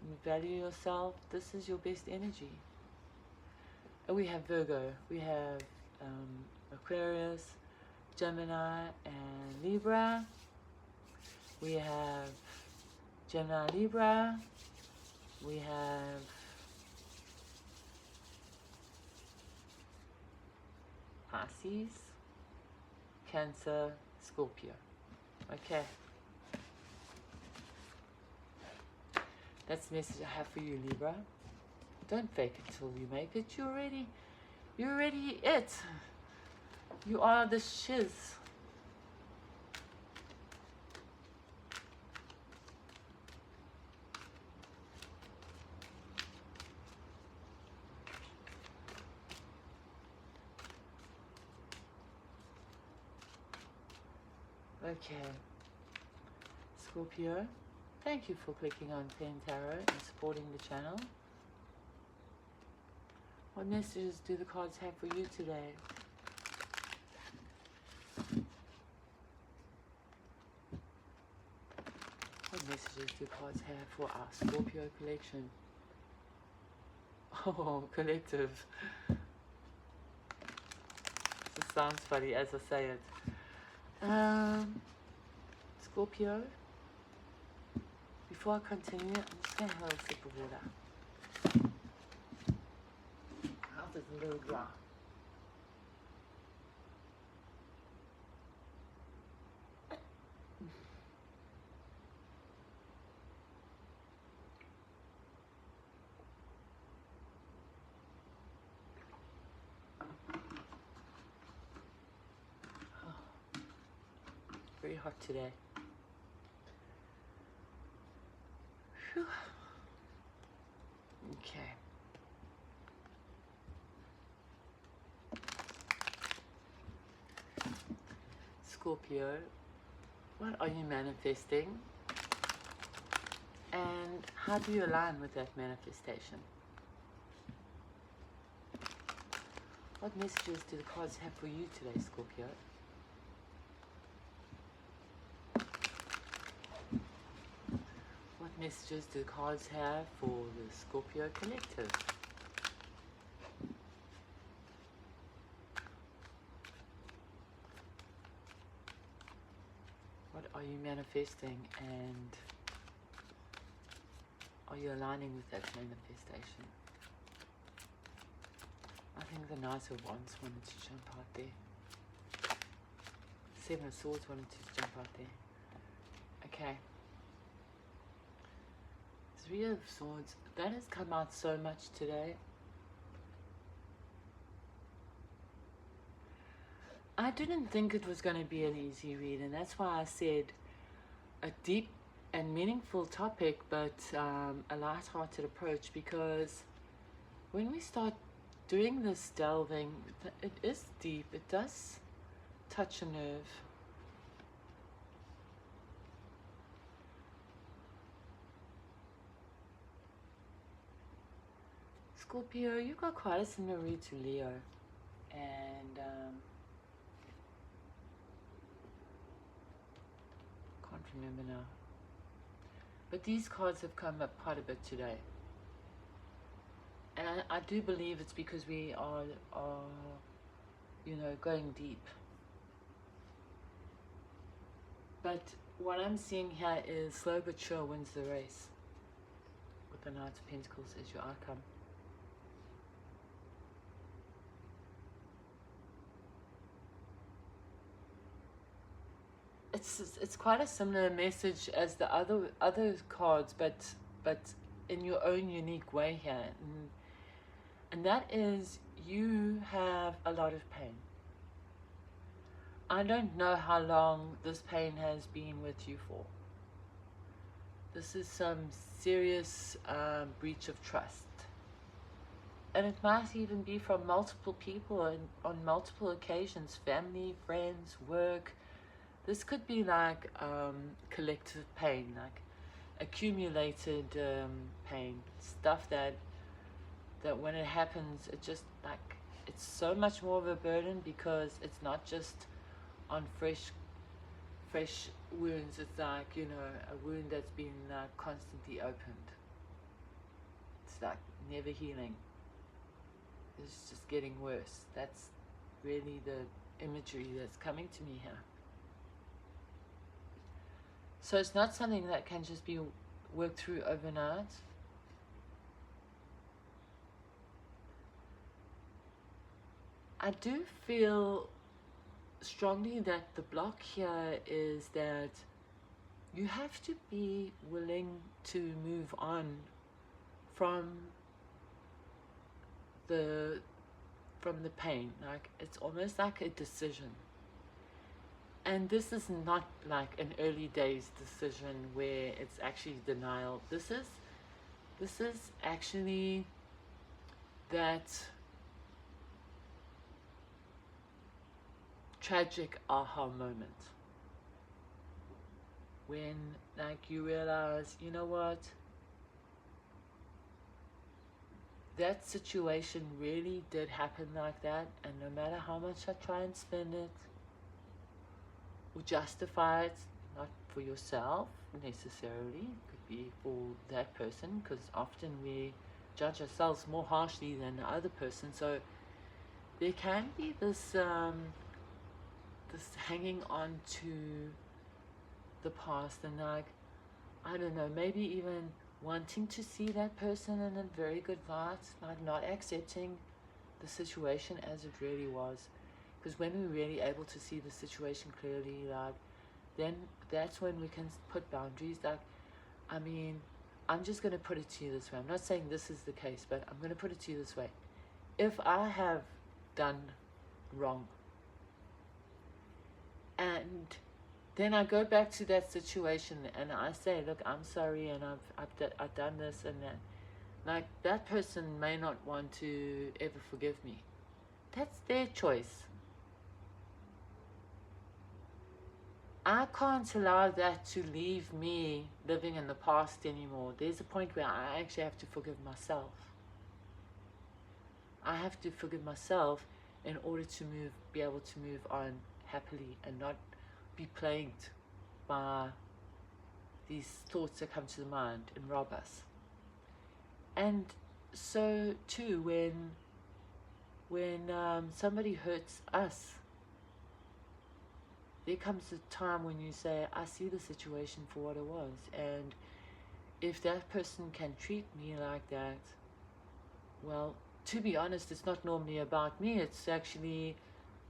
Speaker 1: You value yourself. This is your best energy. And we have Virgo. We have Aquarius, Gemini, and Libra. We have Gemini, Libra. We have Pisces, Cancer, Scorpio. Okay. That's the message I have for you, Libra. Don't fake it till you make it. You're already it. You are the shiz. Okay. Scorpio. Thank you for clicking on Penn Tarot and supporting the channel. What messages do the cards have for you today? What messages do cards have for our Scorpio collection? Oh, collective. This sounds funny as I say it. Scorpio. Before I continue, I'm just going to have a sip of water. Mouth is a little dry. Very hot today. Whew. Okay. Scorpio, what are you manifesting? And how do you align with that manifestation? What messages do the cards have for you today, Scorpio? What messages do the cards have for the Scorpio collective? you manifesting, and are you aligning with that manifestation? I think the Knight of Wands wanted to jump out there. Seven of Swords wanted to jump out there. Okay. Three of Swords. That has come out so much today. I didn't think it was going to be an easy read, and that's why I said a deep and meaningful topic, but a light-hearted approach, because when we start doing this delving, it is deep. It does touch a nerve. Scorpio, you got quite a similar read to Leo, and can't remember now. But these cards have come up quite a bit today. And I do believe it's because we are, you know, going deep. But what I'm seeing here is slow but sure wins the race. With the Knight of Pentacles as your outcome. It's quite a similar message as the other cards, but in your own unique way here, and that is you have a lot of pain. I don't know how long this pain has been with you for. This is some serious breach of trust, and it might even be from multiple people and on multiple occasions, family, friends, work. This could be like collective pain, like accumulated pain, stuff that when it happens, it just like, it's so much more of a burden because it's not just on fresh wounds. It's like, you know, a wound that's been constantly opened. It's like never healing. It's just getting worse. That's really the imagery that's coming to me here. So it's not something that can just be worked through overnight. I do feel strongly that the block here is that you have to be willing to move on from the pain. Like, it's almost like a decision. And this is not like an early days decision where it's actually denial. This is actually that tragic aha moment when like you realize, you know what, that situation really did happen like that, and no matter how much I try and spin it or justify it, not for yourself necessarily, it could be for that person, because often we judge ourselves more harshly than the other person. So there can be this this hanging on to the past, and like, I don't know, maybe even wanting to see that person in a very good light, like not accepting the situation as it really was. Because when we're really able to see the situation clearly, like, then that's when we can put boundaries. Like, I mean, I'm just going to put it to you this way. I'm not saying this is the case, but I'm going to put it to you this way. If I have done wrong, and then I go back to that situation and I say, look, I'm sorry, and I've done this and that. Like, that person may not want to ever forgive me. That's their choice. I can't allow that to leave me living in the past anymore. There's a point where I actually have to forgive myself. I have to forgive myself in order to be able to move on happily and not be plagued by these thoughts that come to the mind and rob us. And so too, when somebody hurts us, there comes a time when you say, I see the situation for what it was, and if that person can treat me like that, well, to be honest, it's not normally about me. It's actually,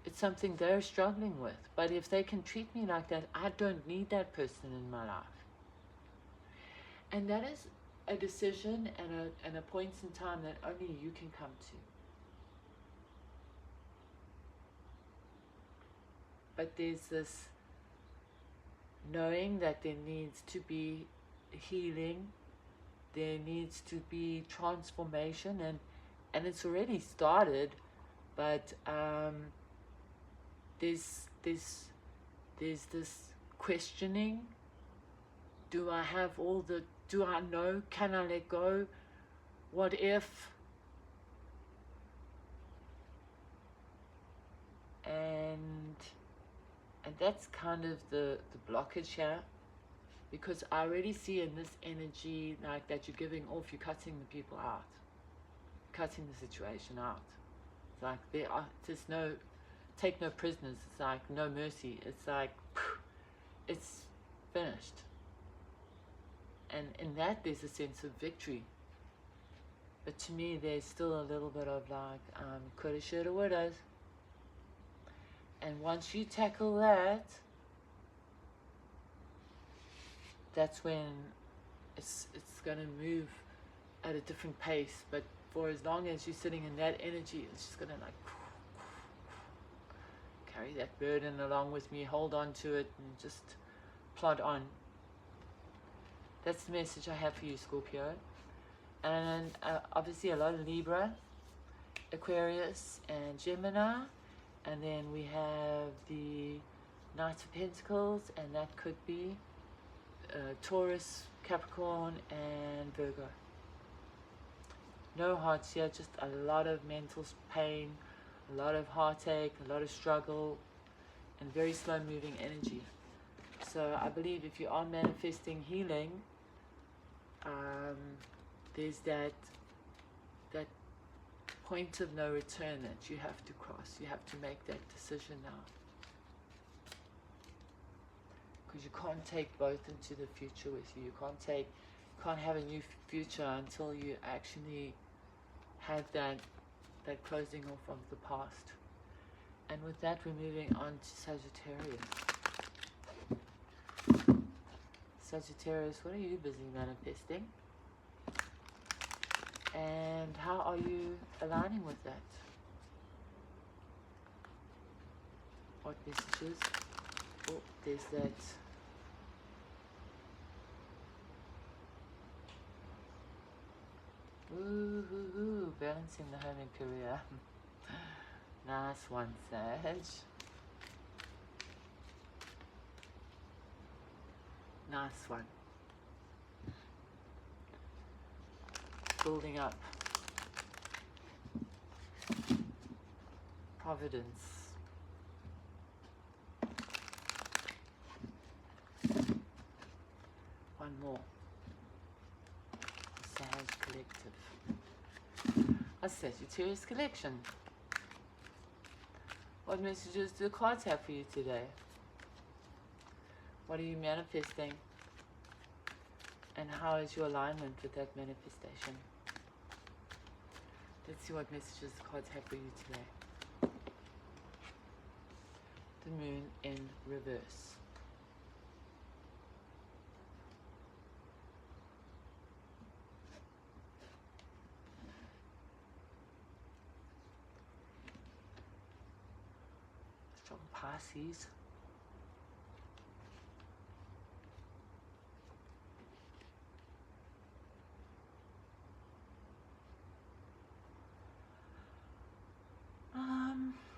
Speaker 1: it's something they're struggling with. But if they can treat me like that, I don't need that person in my life. And that is a decision and a point in time that only you can come to. But there's this knowing that there needs to be healing, there needs to be transformation, and it's already started, but there's this questioning. Do I have all the, do I know, can I let go, what if? And that's kind of the blockage here, because I already see in this energy like that you're giving off, you're cutting the people out, cutting the situation out. It's like there are just no, take no prisoners. It's like no mercy. It's like it's finished. And in that there's a sense of victory. But to me there's still a little bit of like coulda, shoulda, woulda. And once you tackle that, that's when it's going to move at a different pace. But for as long as you're sitting in that energy, it's just going to like carry that burden along with me, hold on to it, and just plod on. That's the message I have for you, Scorpio. And obviously a lot of Libra, Aquarius, and Gemini. And then we have the Knight of Pentacles, and that could be Taurus, Capricorn, and Virgo. No hearts here, just a lot of mental pain, a lot of heartache, a lot of struggle, and very slow moving energy. So I believe if you are manifesting healing, there's that point of no return that you have to cross. You have to make that decision now, because you can't take both into the future with you. You can't have a new future until you actually have that closing off of the past. And with that, we're moving on to Sagittarius. Sagittarius, what are you busy manifesting? And how are you aligning with that? What messages? Oh, there's that. Ooh, balancing the home and career. Nice one, Sag. Nice one. Building up. Providence. One more. Sag Collective. A Sagittarius collection. What messages do the cards have for you today? What are you manifesting? And how is your alignment with that manifestation? Let's see what messages the cards have for you today. The moon in reverse. Strong Pisces.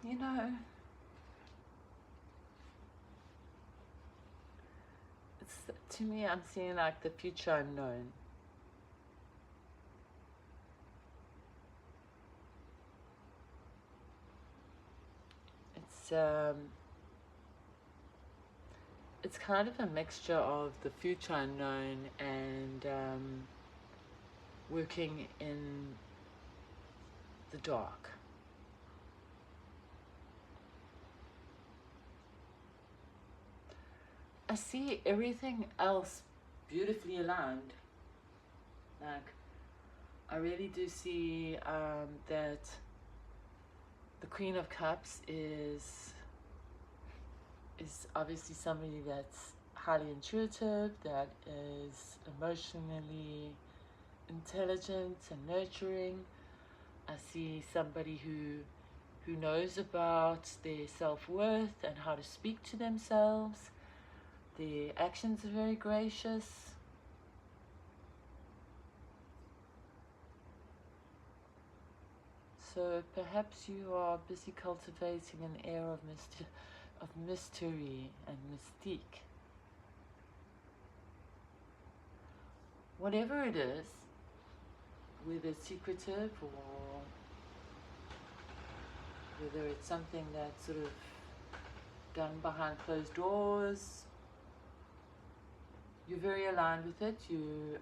Speaker 1: You know, it's, to me, I'm seeing like the future unknown. It's kind of a mixture of the future unknown and working in the dark. I see everything else beautifully aligned. Like, I really do see that the Queen of Cups is obviously somebody that's highly intuitive, that is emotionally intelligent and nurturing. I see somebody who knows about their self-worth and how to speak to themselves. Their actions are very gracious. So perhaps you are busy cultivating an air of mystery and mystique. Whatever it is, whether it's secretive or whether it's something that's sort of done behind closed doors, you're very aligned with it. You're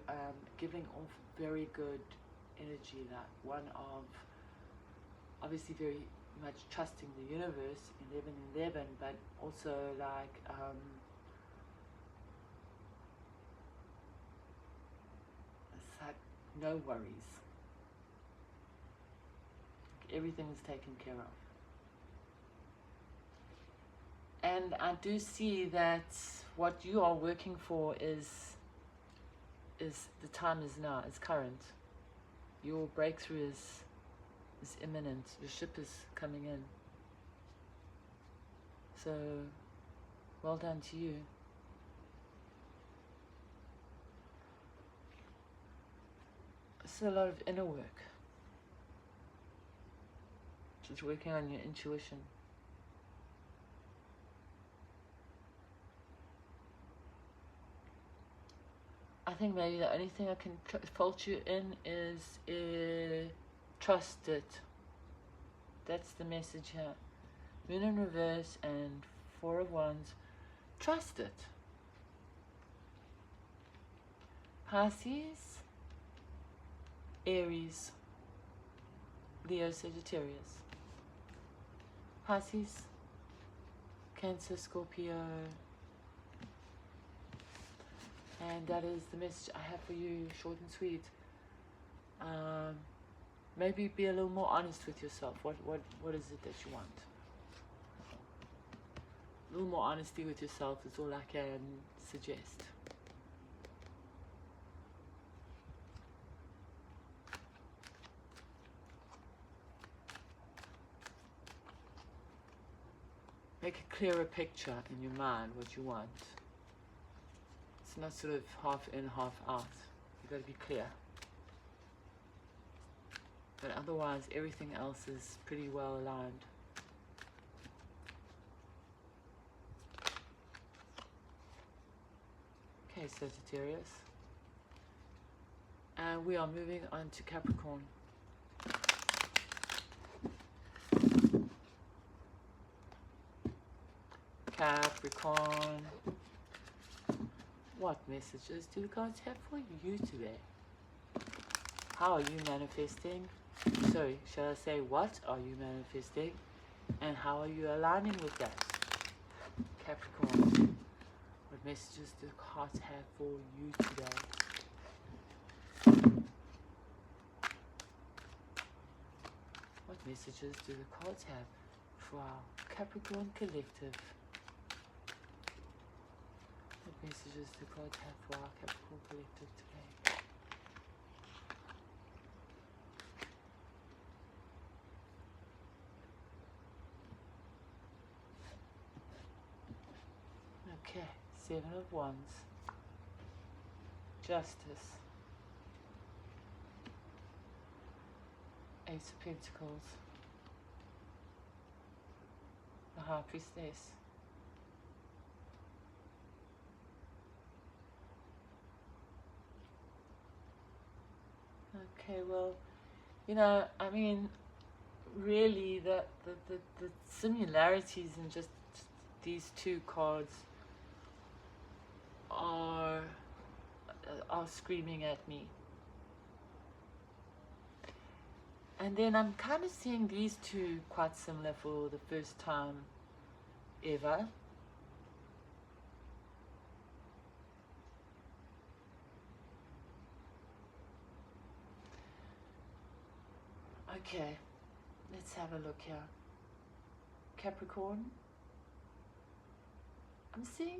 Speaker 1: giving off very good energy, like one of obviously very much trusting the universe, 1111, but also like it's like no worries. Everything is taken care of. And I do see that what you are working for is the time is now, it's current. Your breakthrough is imminent. Your ship is coming in. So, well done to you. It's a lot of inner work. Just working on your intuition. I think maybe the only thing I can fault you in is trust it. That's the message here. Moon in reverse and Four of Wands. Trust it. Pisces, Aries, Leo, Sagittarius. Pisces, Cancer, Scorpio. And that is the message I have for you, short and sweet. Maybe be a little more honest with yourself. What is it that you want? A little more honesty with yourself is all I can suggest. Make a clearer picture in your mind what you want. It's not sort of half in, half out. You've got to be clear. But otherwise, everything else is pretty well aligned. Okay, Sagittarius. And we are moving on to Capricorn. Capricorn. What messages do the cards have for you today? How are you manifesting? Sorry, shall I say what are you manifesting? And how are you aligning with that? Capricorn. What messages do the cards have for you today? What messages do the cards have for our Capricorn collective? What messages do the cards have for our Capricorn collective today? Okay, Seven of Wands. Justice. Ace of Pentacles. The High Priestess. Okay, well, you know, I mean, really, the similarities in just these two cards are screaming at me. And then I'm kind of seeing these two quite similar for the first time ever. Okay, let's have a look here. Capricorn, I'm seeing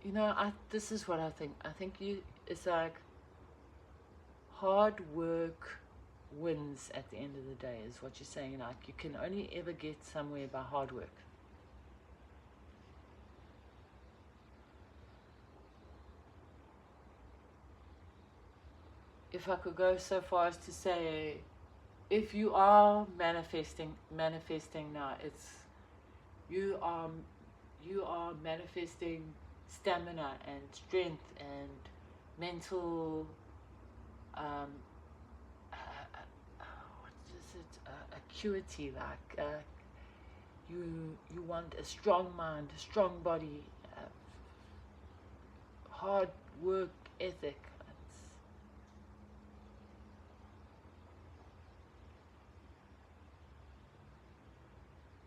Speaker 1: you know, this is what I think. I think it's like hard work wins at the end of the day is what you're saying. Like, you can only ever get somewhere by hard work. If I could go so far as to say, if you are manifesting now, it's you are manifesting stamina and strength and mental what is it, acuity, like you want a strong mind, a strong body, hard work ethic.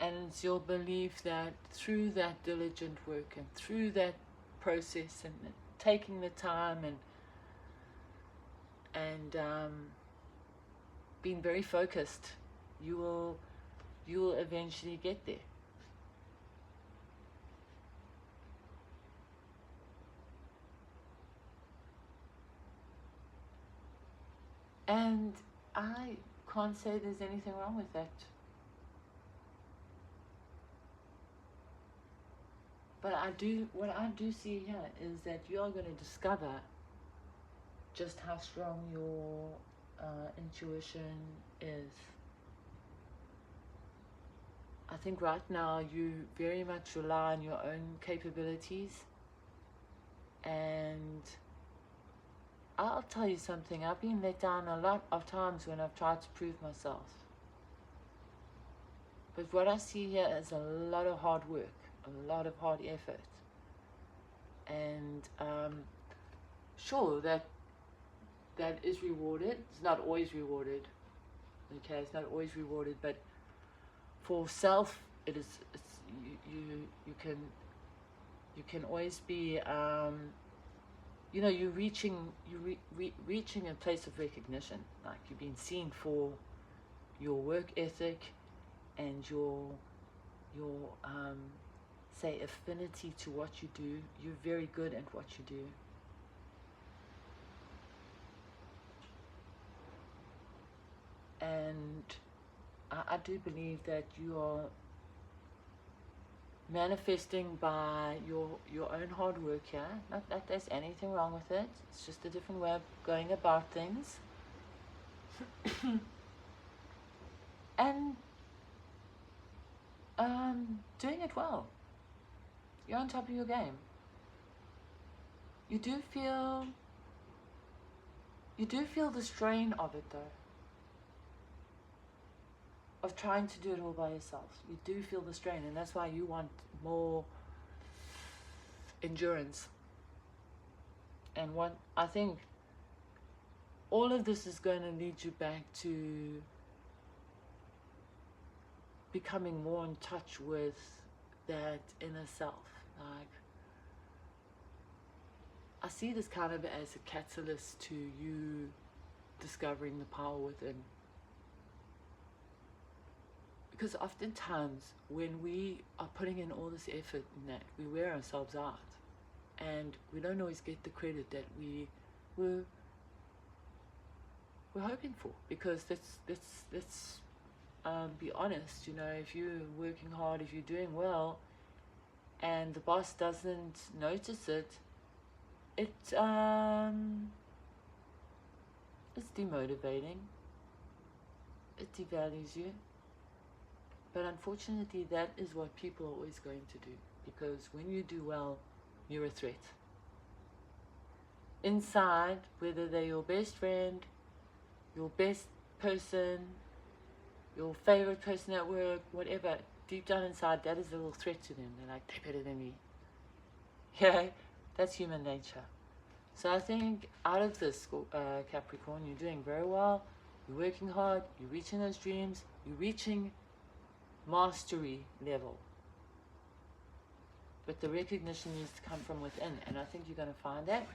Speaker 1: And it's your belief that through that diligent work and through that process and taking the time and being very focused, you will eventually get there. And I can't say there's anything wrong with that. But what I do see here is that you are going to discover just how strong your intuition is. I think right now you very much rely on your own capabilities, and I'll tell you something, I've been let down a lot of times when I've tried to prove myself. But what I see here is a lot of hard work, a lot of hard effort, and sure, that is rewarded. It's not always rewarded, okay, it's not always rewarded, but for self it is. You can always be you know, you're reaching a place of recognition, like you're being seen for your work ethic and your say affinity to what you do. You're very good at what you do. And I do believe that you are manifesting by your own hard work here. Not that there's anything wrong with it. It's just a different way of going about things. And doing it well. You're on top of your game. You do feel the strain of it though. Of trying to do it all by yourself. You do feel the strain, and that's why you want more endurance. And what I think all of this is going to lead you back to becoming more in touch with that inner self. Like, I see this kind of as a catalyst to you discovering the power within. Because oftentimes when we are putting in all this effort in that, we wear ourselves out, and we don't always get the credit that we're hoping for. Because let's be honest, you know, if you're working hard, if you're doing well, and the boss doesn't notice it, it's demotivating. It devalues you. But unfortunately, that is what people are always going to do, because when you do well, you're a threat. Inside, whether they're your best friend, your best person, your favorite person at work, whatever, deep down inside, that is a little threat to them. They're like, they're better than me. Yeah, that's human nature. So I think out of this, Capricorn, you're doing very well. You're working hard. You're reaching those dreams. You're reaching mastery level. but the recognition needs to come from within, and I think you're going to find that.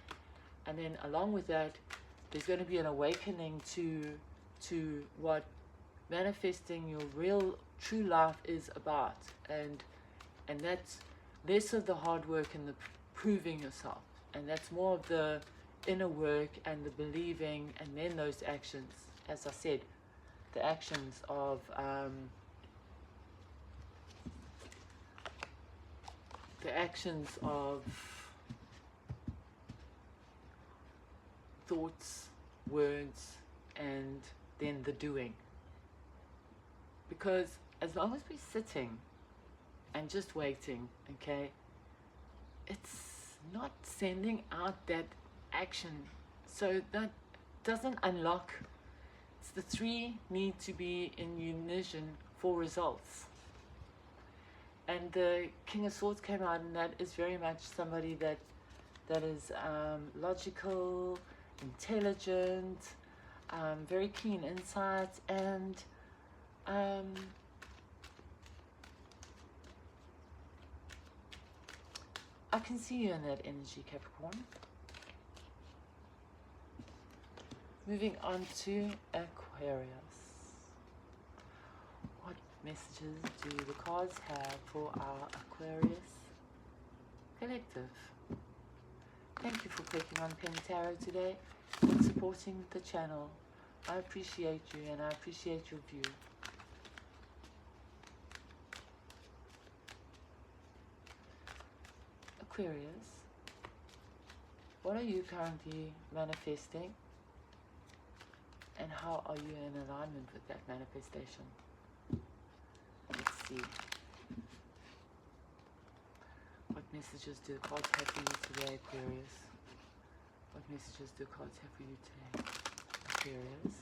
Speaker 1: And then along with that, there's going to be an awakening to what manifesting your real true life is about, and that's less of the hard work and the proving yourself, and that's more of the inner work and the believing, and then those actions, as I said, the actions of thoughts, words, and then the doing. Because as long as we're sitting and just waiting, okay, it's not sending out that action, so that doesn't unlock. It's the three need to be in unison for results. And the King of Swords came out, and that is very much somebody that is logical, intelligent, very keen insight, and I can see you in that energy, Capricorn. Moving on to Aquarius. What messages do the cards have for our Aquarius collective? Thank you for clicking on Penn Tarot today and supporting the channel. I appreciate you, and I appreciate your view. Aquarius, what are you currently manifesting, and how are you in alignment with that manifestation? Let's see. What messages do the cards have for you today, Aquarius? What messages do cards have for you today, Aquarius?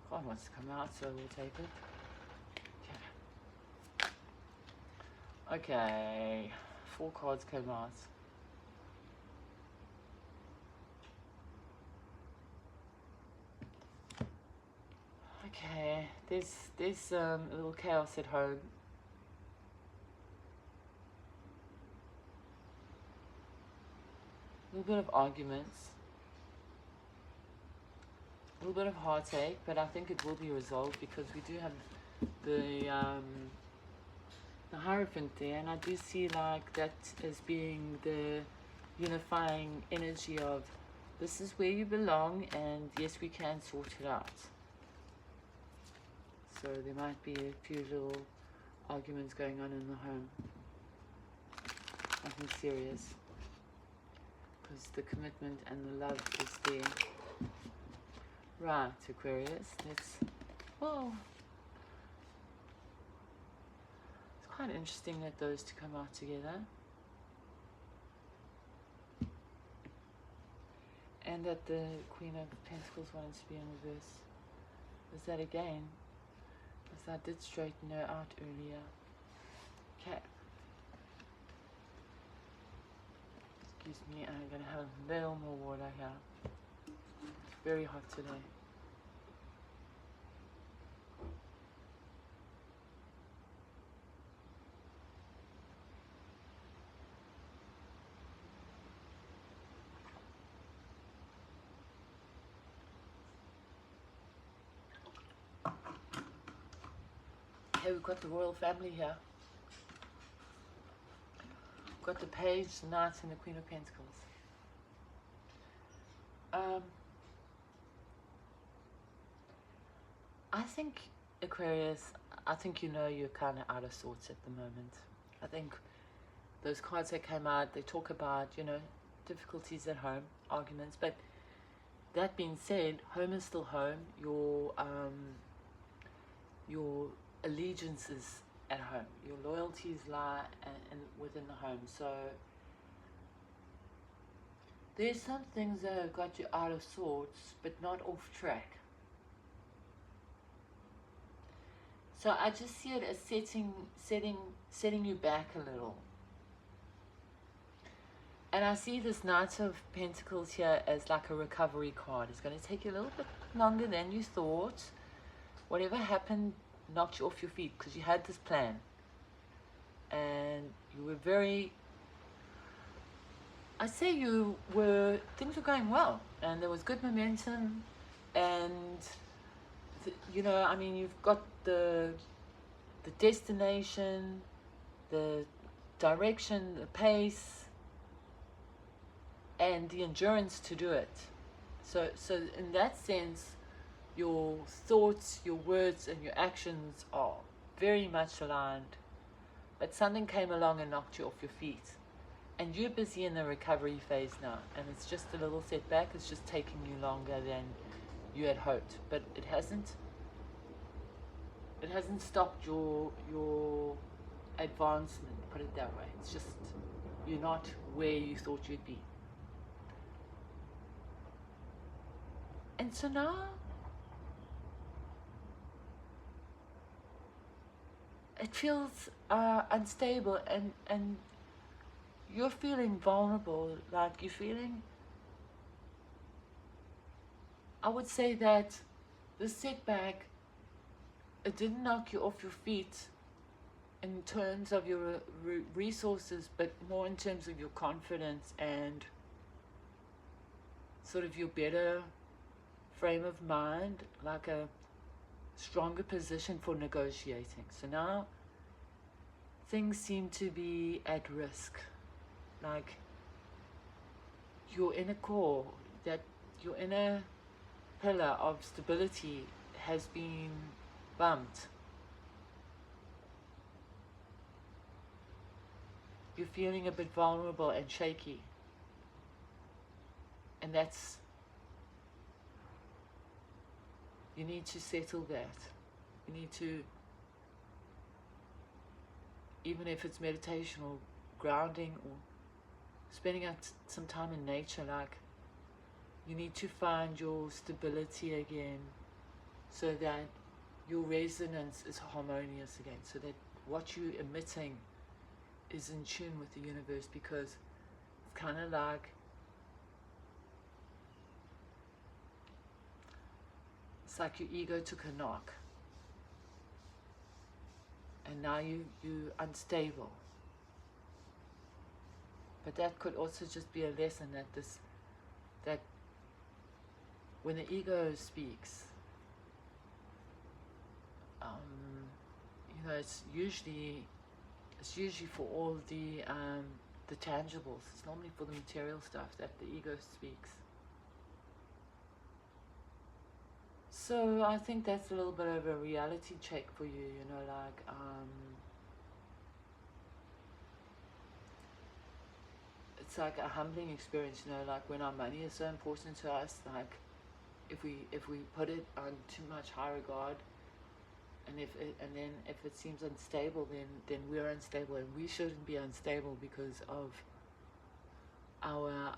Speaker 1: Card wants to come out, so we'll take it. Okay, 4 cards came out. Okay, there's a little chaos at home. A little bit of arguments. A little bit of heartache, but I think it will be resolved because we do have the Hierophant there, and I do see like that as being the unifying energy of this is where you belong, and yes, we can sort it out. So there might be a few little arguments going on in the home. Nothing serious, because the commitment and the love is there. Right, Aquarius, let's, whoa. It's quite interesting that those two come out together. And that the Queen of Pentacles wanted to be in reverse. Is that again? Because I did straighten her out earlier. Okay. Excuse me, I'm going to have a little more water here. It's very hot today. Okay, we've got the royal family here. We've got the Page, the Knight, and the Queen of Pentacles. I think, Aquarius, I think you know you're kind of out of sorts at the moment. I think those cards that came out, they talk about, you know, difficulties at home, arguments, but that being said, home is still home. Your allegiances at home, your loyalties lie within the home. So there's some things that have got you out of sorts, but not off track. So I just see it as setting you back a little. And I see this Knight of Pentacles here as like a recovery card. It's going to take you a little bit longer than you thought. Whatever happened knocked you off your feet because you had this plan. And you were very... I say things were going well. And there was good momentum. And, you know, I mean, you've got the destination, the direction, the pace, and the endurance to do it. So in that sense, your thoughts, your words, and your actions are very much aligned. But something came along and knocked you off your feet. And you're busy in the recovery phase now. And it's just a little setback. It's just taking you longer than you had hoped. But it hasn't stopped your advancement, put it that way. It's just you're not where you thought you'd be. And so now it feels unstable, and you're feeling vulnerable, like you're feeling... I would say that the setback, it didn't knock you off your feet in terms of your resources, but more in terms of your confidence and sort of your better frame of mind, like a stronger position for negotiating. So now things seem to be at risk, like your inner core, that your inner pillar of stability has been bumped. You're feeling a bit vulnerable and shaky, and that's... You need to settle that. You need to, even if it's meditation or grounding or spending out some time in nature, like, you need to find your stability again so that your resonance is harmonious again, so that what you're emitting is in tune with the universe, because it's kind of like... It's like your ego took a knock, and now you're unstable. But that could also just be a lesson that when the ego speaks, you know, it's usually for all the tangibles. It's normally for the material stuff that the ego speaks. So I think that's a little bit of a reality check for you, you know, like, it's like a humbling experience, you know, like when our money is so important to us, like if we put it on too much high regard, and then if it seems unstable, then we're unstable, and we shouldn't be unstable because of our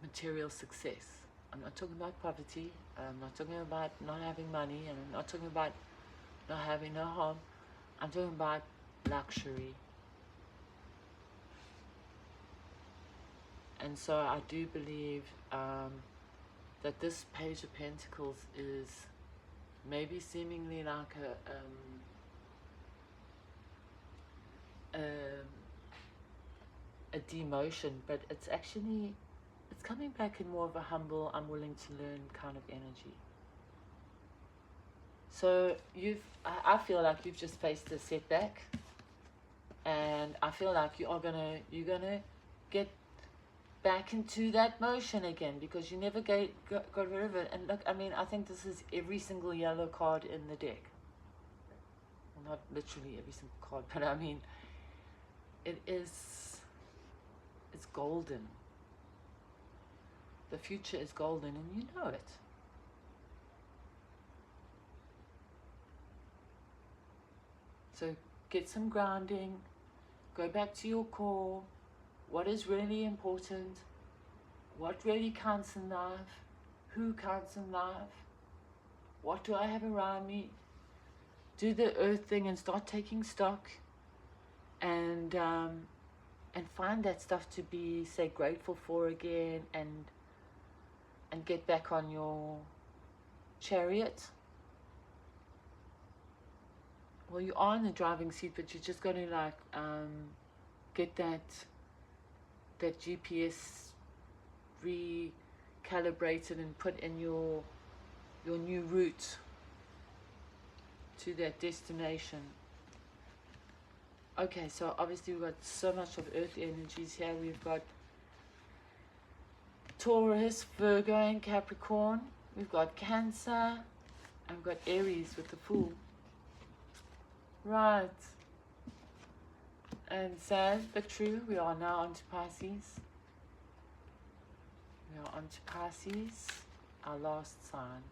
Speaker 1: material success. I'm not talking about poverty, I'm not talking about not having money, and I'm not talking about not having no home. I'm talking about luxury. And so I do believe that this Page of Pentacles is maybe seemingly like a demotion, but it's actually... it's coming back in more of a humble, I'm willing to learn kind of energy. So I feel like you've just faced a setback, and I feel like you're gonna get back into that motion again, because you never got rid of it. And look, I mean, I think this is every single yellow card in the deck. Well, not literally every single card, but I mean, it's golden. The future is golden, and you know it. So get some grounding, go back to your core. What is really important? What really counts in life? Who counts in life? What do I have around me? Do the earth thing and start taking stock. And and find that stuff to be, say, grateful for again, and get back on your chariot. Well, you are in the driving seat, but you're just going to like get that GPS recalibrated and put in your new route to that destination. Okay, so obviously we've got so much of earth energies here. We've got Taurus, Virgo and Capricorn. We've got Cancer, and we've got Aries with the Fool. Right. And sad but true, we are now on to Pisces. We are on to Pisces, our last sign.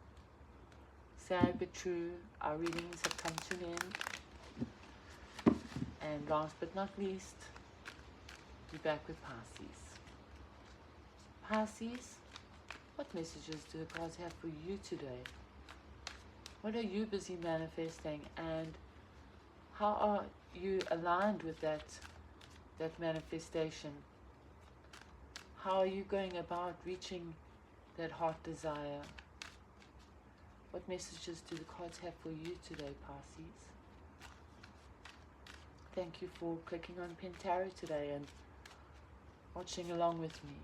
Speaker 1: Sad but true, our readings have come to an end. And last but not least, we're back with Pisces. Pisces, what messages do the cards have for you today? What are you busy manifesting, and how are you aligned with that manifestation? How are you going about reaching that heart desire? What messages do the cards have for you today, Pisces? Thank you for clicking on Penn Tarot today and watching along with me.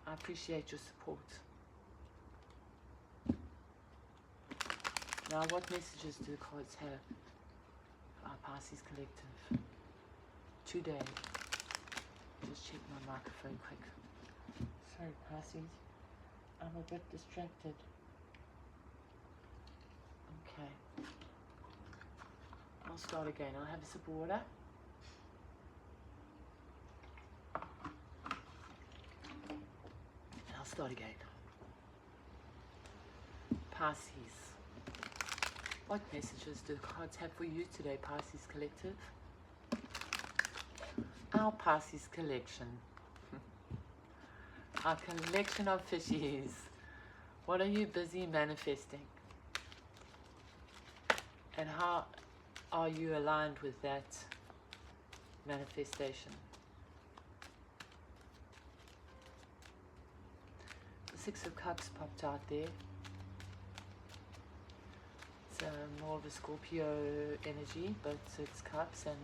Speaker 1: I appreciate your support. Now, what messages do the cards have for our Pisces collective today? Just check my microphone quick. Sorry, Pisces. I'm a bit distracted. Okay. I'll start again. I'll have a sip of water. And I'll start again. Pisces. What messages do the cards have for you today, Pisces collective? Our Pisces collection. Our collection of fishies. What are you busy manifesting? And how are you aligned with that manifestation? The Six of Cups popped out there. It's more of a Scorpio energy, but it's cups and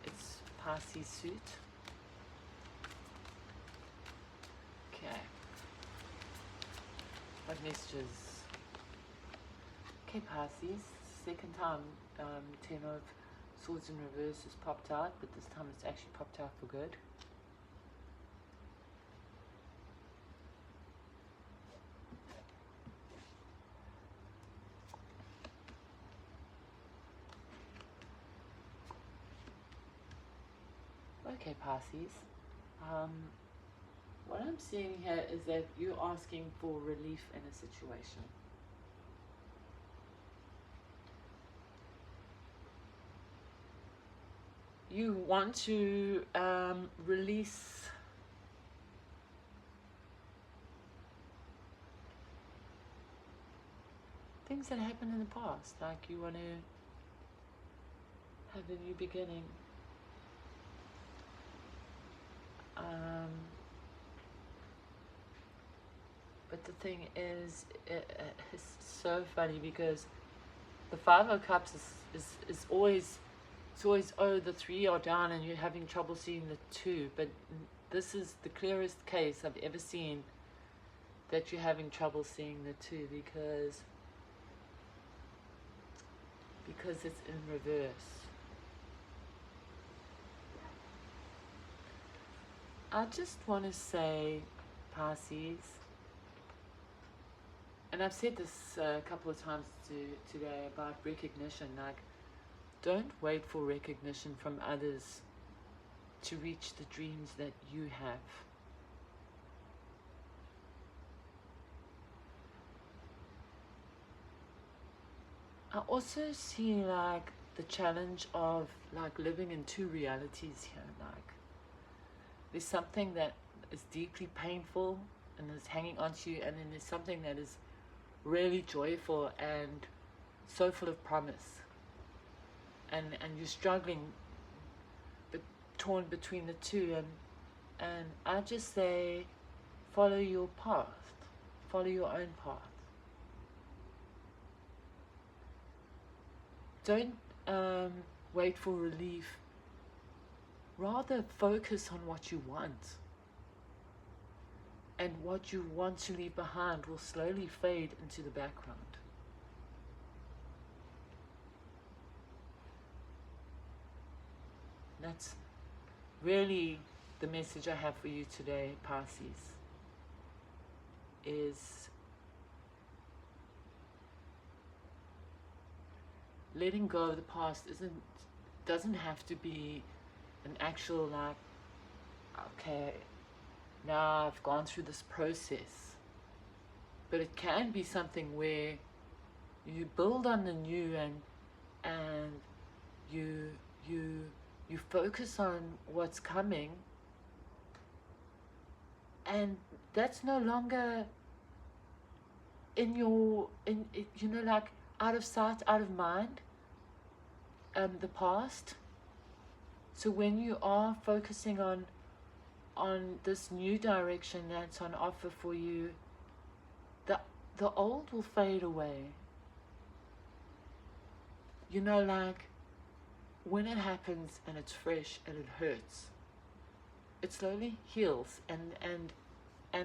Speaker 1: it's Pisces suit. Okay. What messages? Okay, Pisces. Second time, Ten of Swords in reverse has popped out, but this time it's actually popped out for good. Okay, Pisces. What I'm seeing here is that you're asking for relief in a situation. You want to release things that happened in the past, like you want to have a new beginning. But the thing is, it's so funny because the Five of Cups is always, it's always, oh, the three are down and you're having trouble seeing the two. But this is the clearest case I've ever seen that you're having trouble seeing the two because it's in reverse. I just want to say, Pisces, and I've said this a couple of times today about recognition, like, don't wait for recognition from others to reach the dreams that you have. I also see like the challenge of like living in two realities here. Like there's something that is deeply painful and is hanging on to you, and then there's something that is really joyful and so full of promise. And you're struggling torn between the two, and I just say follow your path, follow your own path. Don't wait for relief, rather focus on what you want, and what you want to leave behind will slowly fade into the background. That's really the message I have for you today, Pisces, is letting go of the past doesn't have to be an actual like, okay, now I've gone through this process, but it can be something where you build on the new, and you focus on what's coming, and that's no longer in your, you know, like out of sight, out of mind, the past. So when you are focusing on this new direction that's on offer for you, the old will fade away. You know, like when it happens and it's fresh and it hurts, it slowly heals, and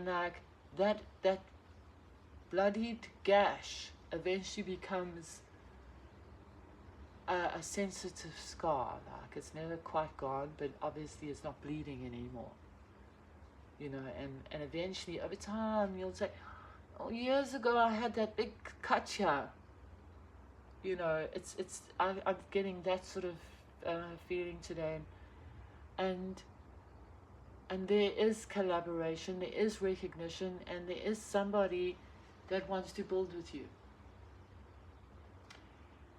Speaker 1: like that bloodied gash eventually becomes a sensitive scar. Like it's never quite gone, but obviously it's not bleeding anymore, you know, and eventually over time you'll say, oh, years ago I had that big cut here, you know. I'm getting that sort of feeling today, and there is collaboration, there is recognition, and there is somebody that wants to build with you.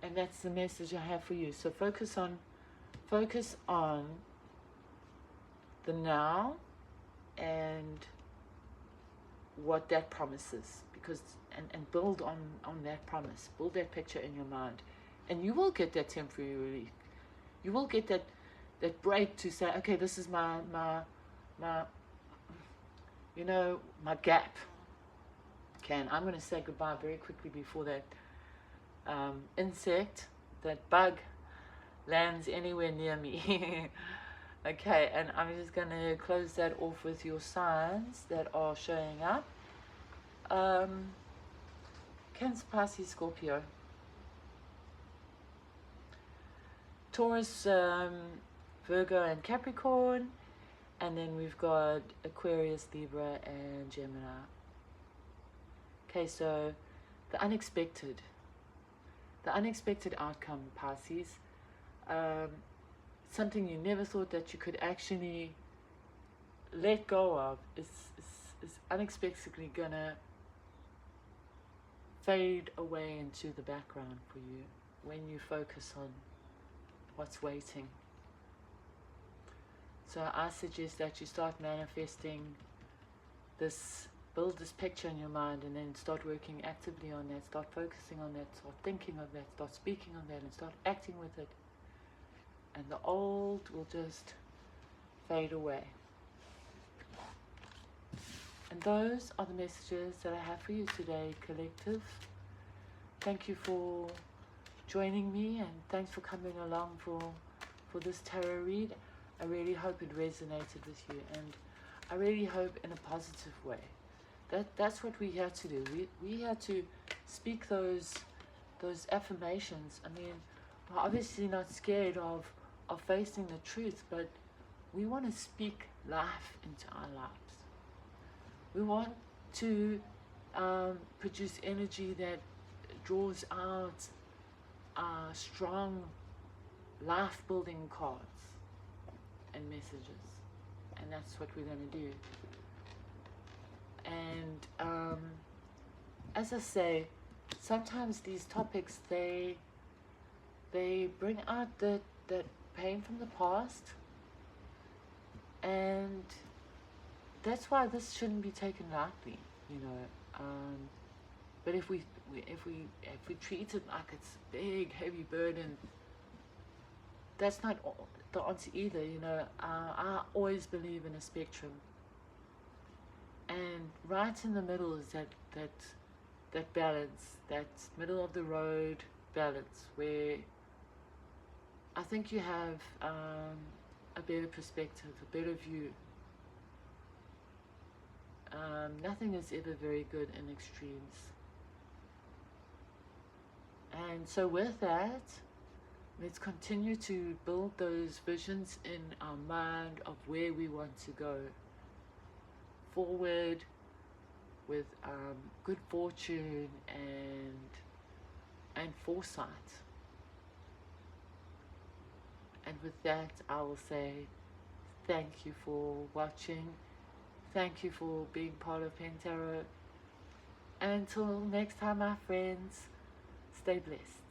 Speaker 1: And that's the message I have for you. So focus on the now and what that promises, because and build on that promise, build that picture in your mind, and you will get that temporary relief. You will get that break to say, okay, this is my you know, my gap. Okay, and I'm going to say goodbye very quickly before that insect, that bug, lands anywhere near me. Okay, and I'm just going to close that off with your signs that are showing up. Cancer, Pisces, Scorpio, Taurus, Virgo, and Capricorn, and then we've got Aquarius, Libra, and Gemini. Okay, so the unexpected outcome, Pisces, something you never thought that you could actually let go of is unexpectedly gonna fade away into the background for you when you focus on what's waiting. So I suggest that you start manifesting this, build this picture in your mind, and then start working actively on that, start focusing on that, start thinking of that, start speaking on that, and start acting with it. And the old will just fade away. And those are the messages that I have for you today, collective. Thank you for joining me, and thanks for coming along for this tarot read. I really hope it resonated with you, and I really hope in a positive way. That's what we're here to do. We're here to speak those affirmations. I mean, we're obviously not scared of facing the truth, but we want to speak life into our lives. We want to produce energy that draws out strong life-building cards and messages, and that's what we're going to do. And as I say, sometimes these topics they bring out that pain from the past, and that's why this shouldn't be taken lightly, you know. But if we treat it like it's a big heavy burden, that's not the answer either. You know, I always believe in a spectrum, and right in the middle is that balance, that middle of the road balance, where I think you have a better perspective, a better view. Nothing is ever very good in extremes. And so with that, let's continue to build those visions in our mind of where we want to go forward with good fortune and foresight. And with that, I will say thank you for watching. Thank you for being part of Penn Tarot. And until next time, my friends, stay blessed.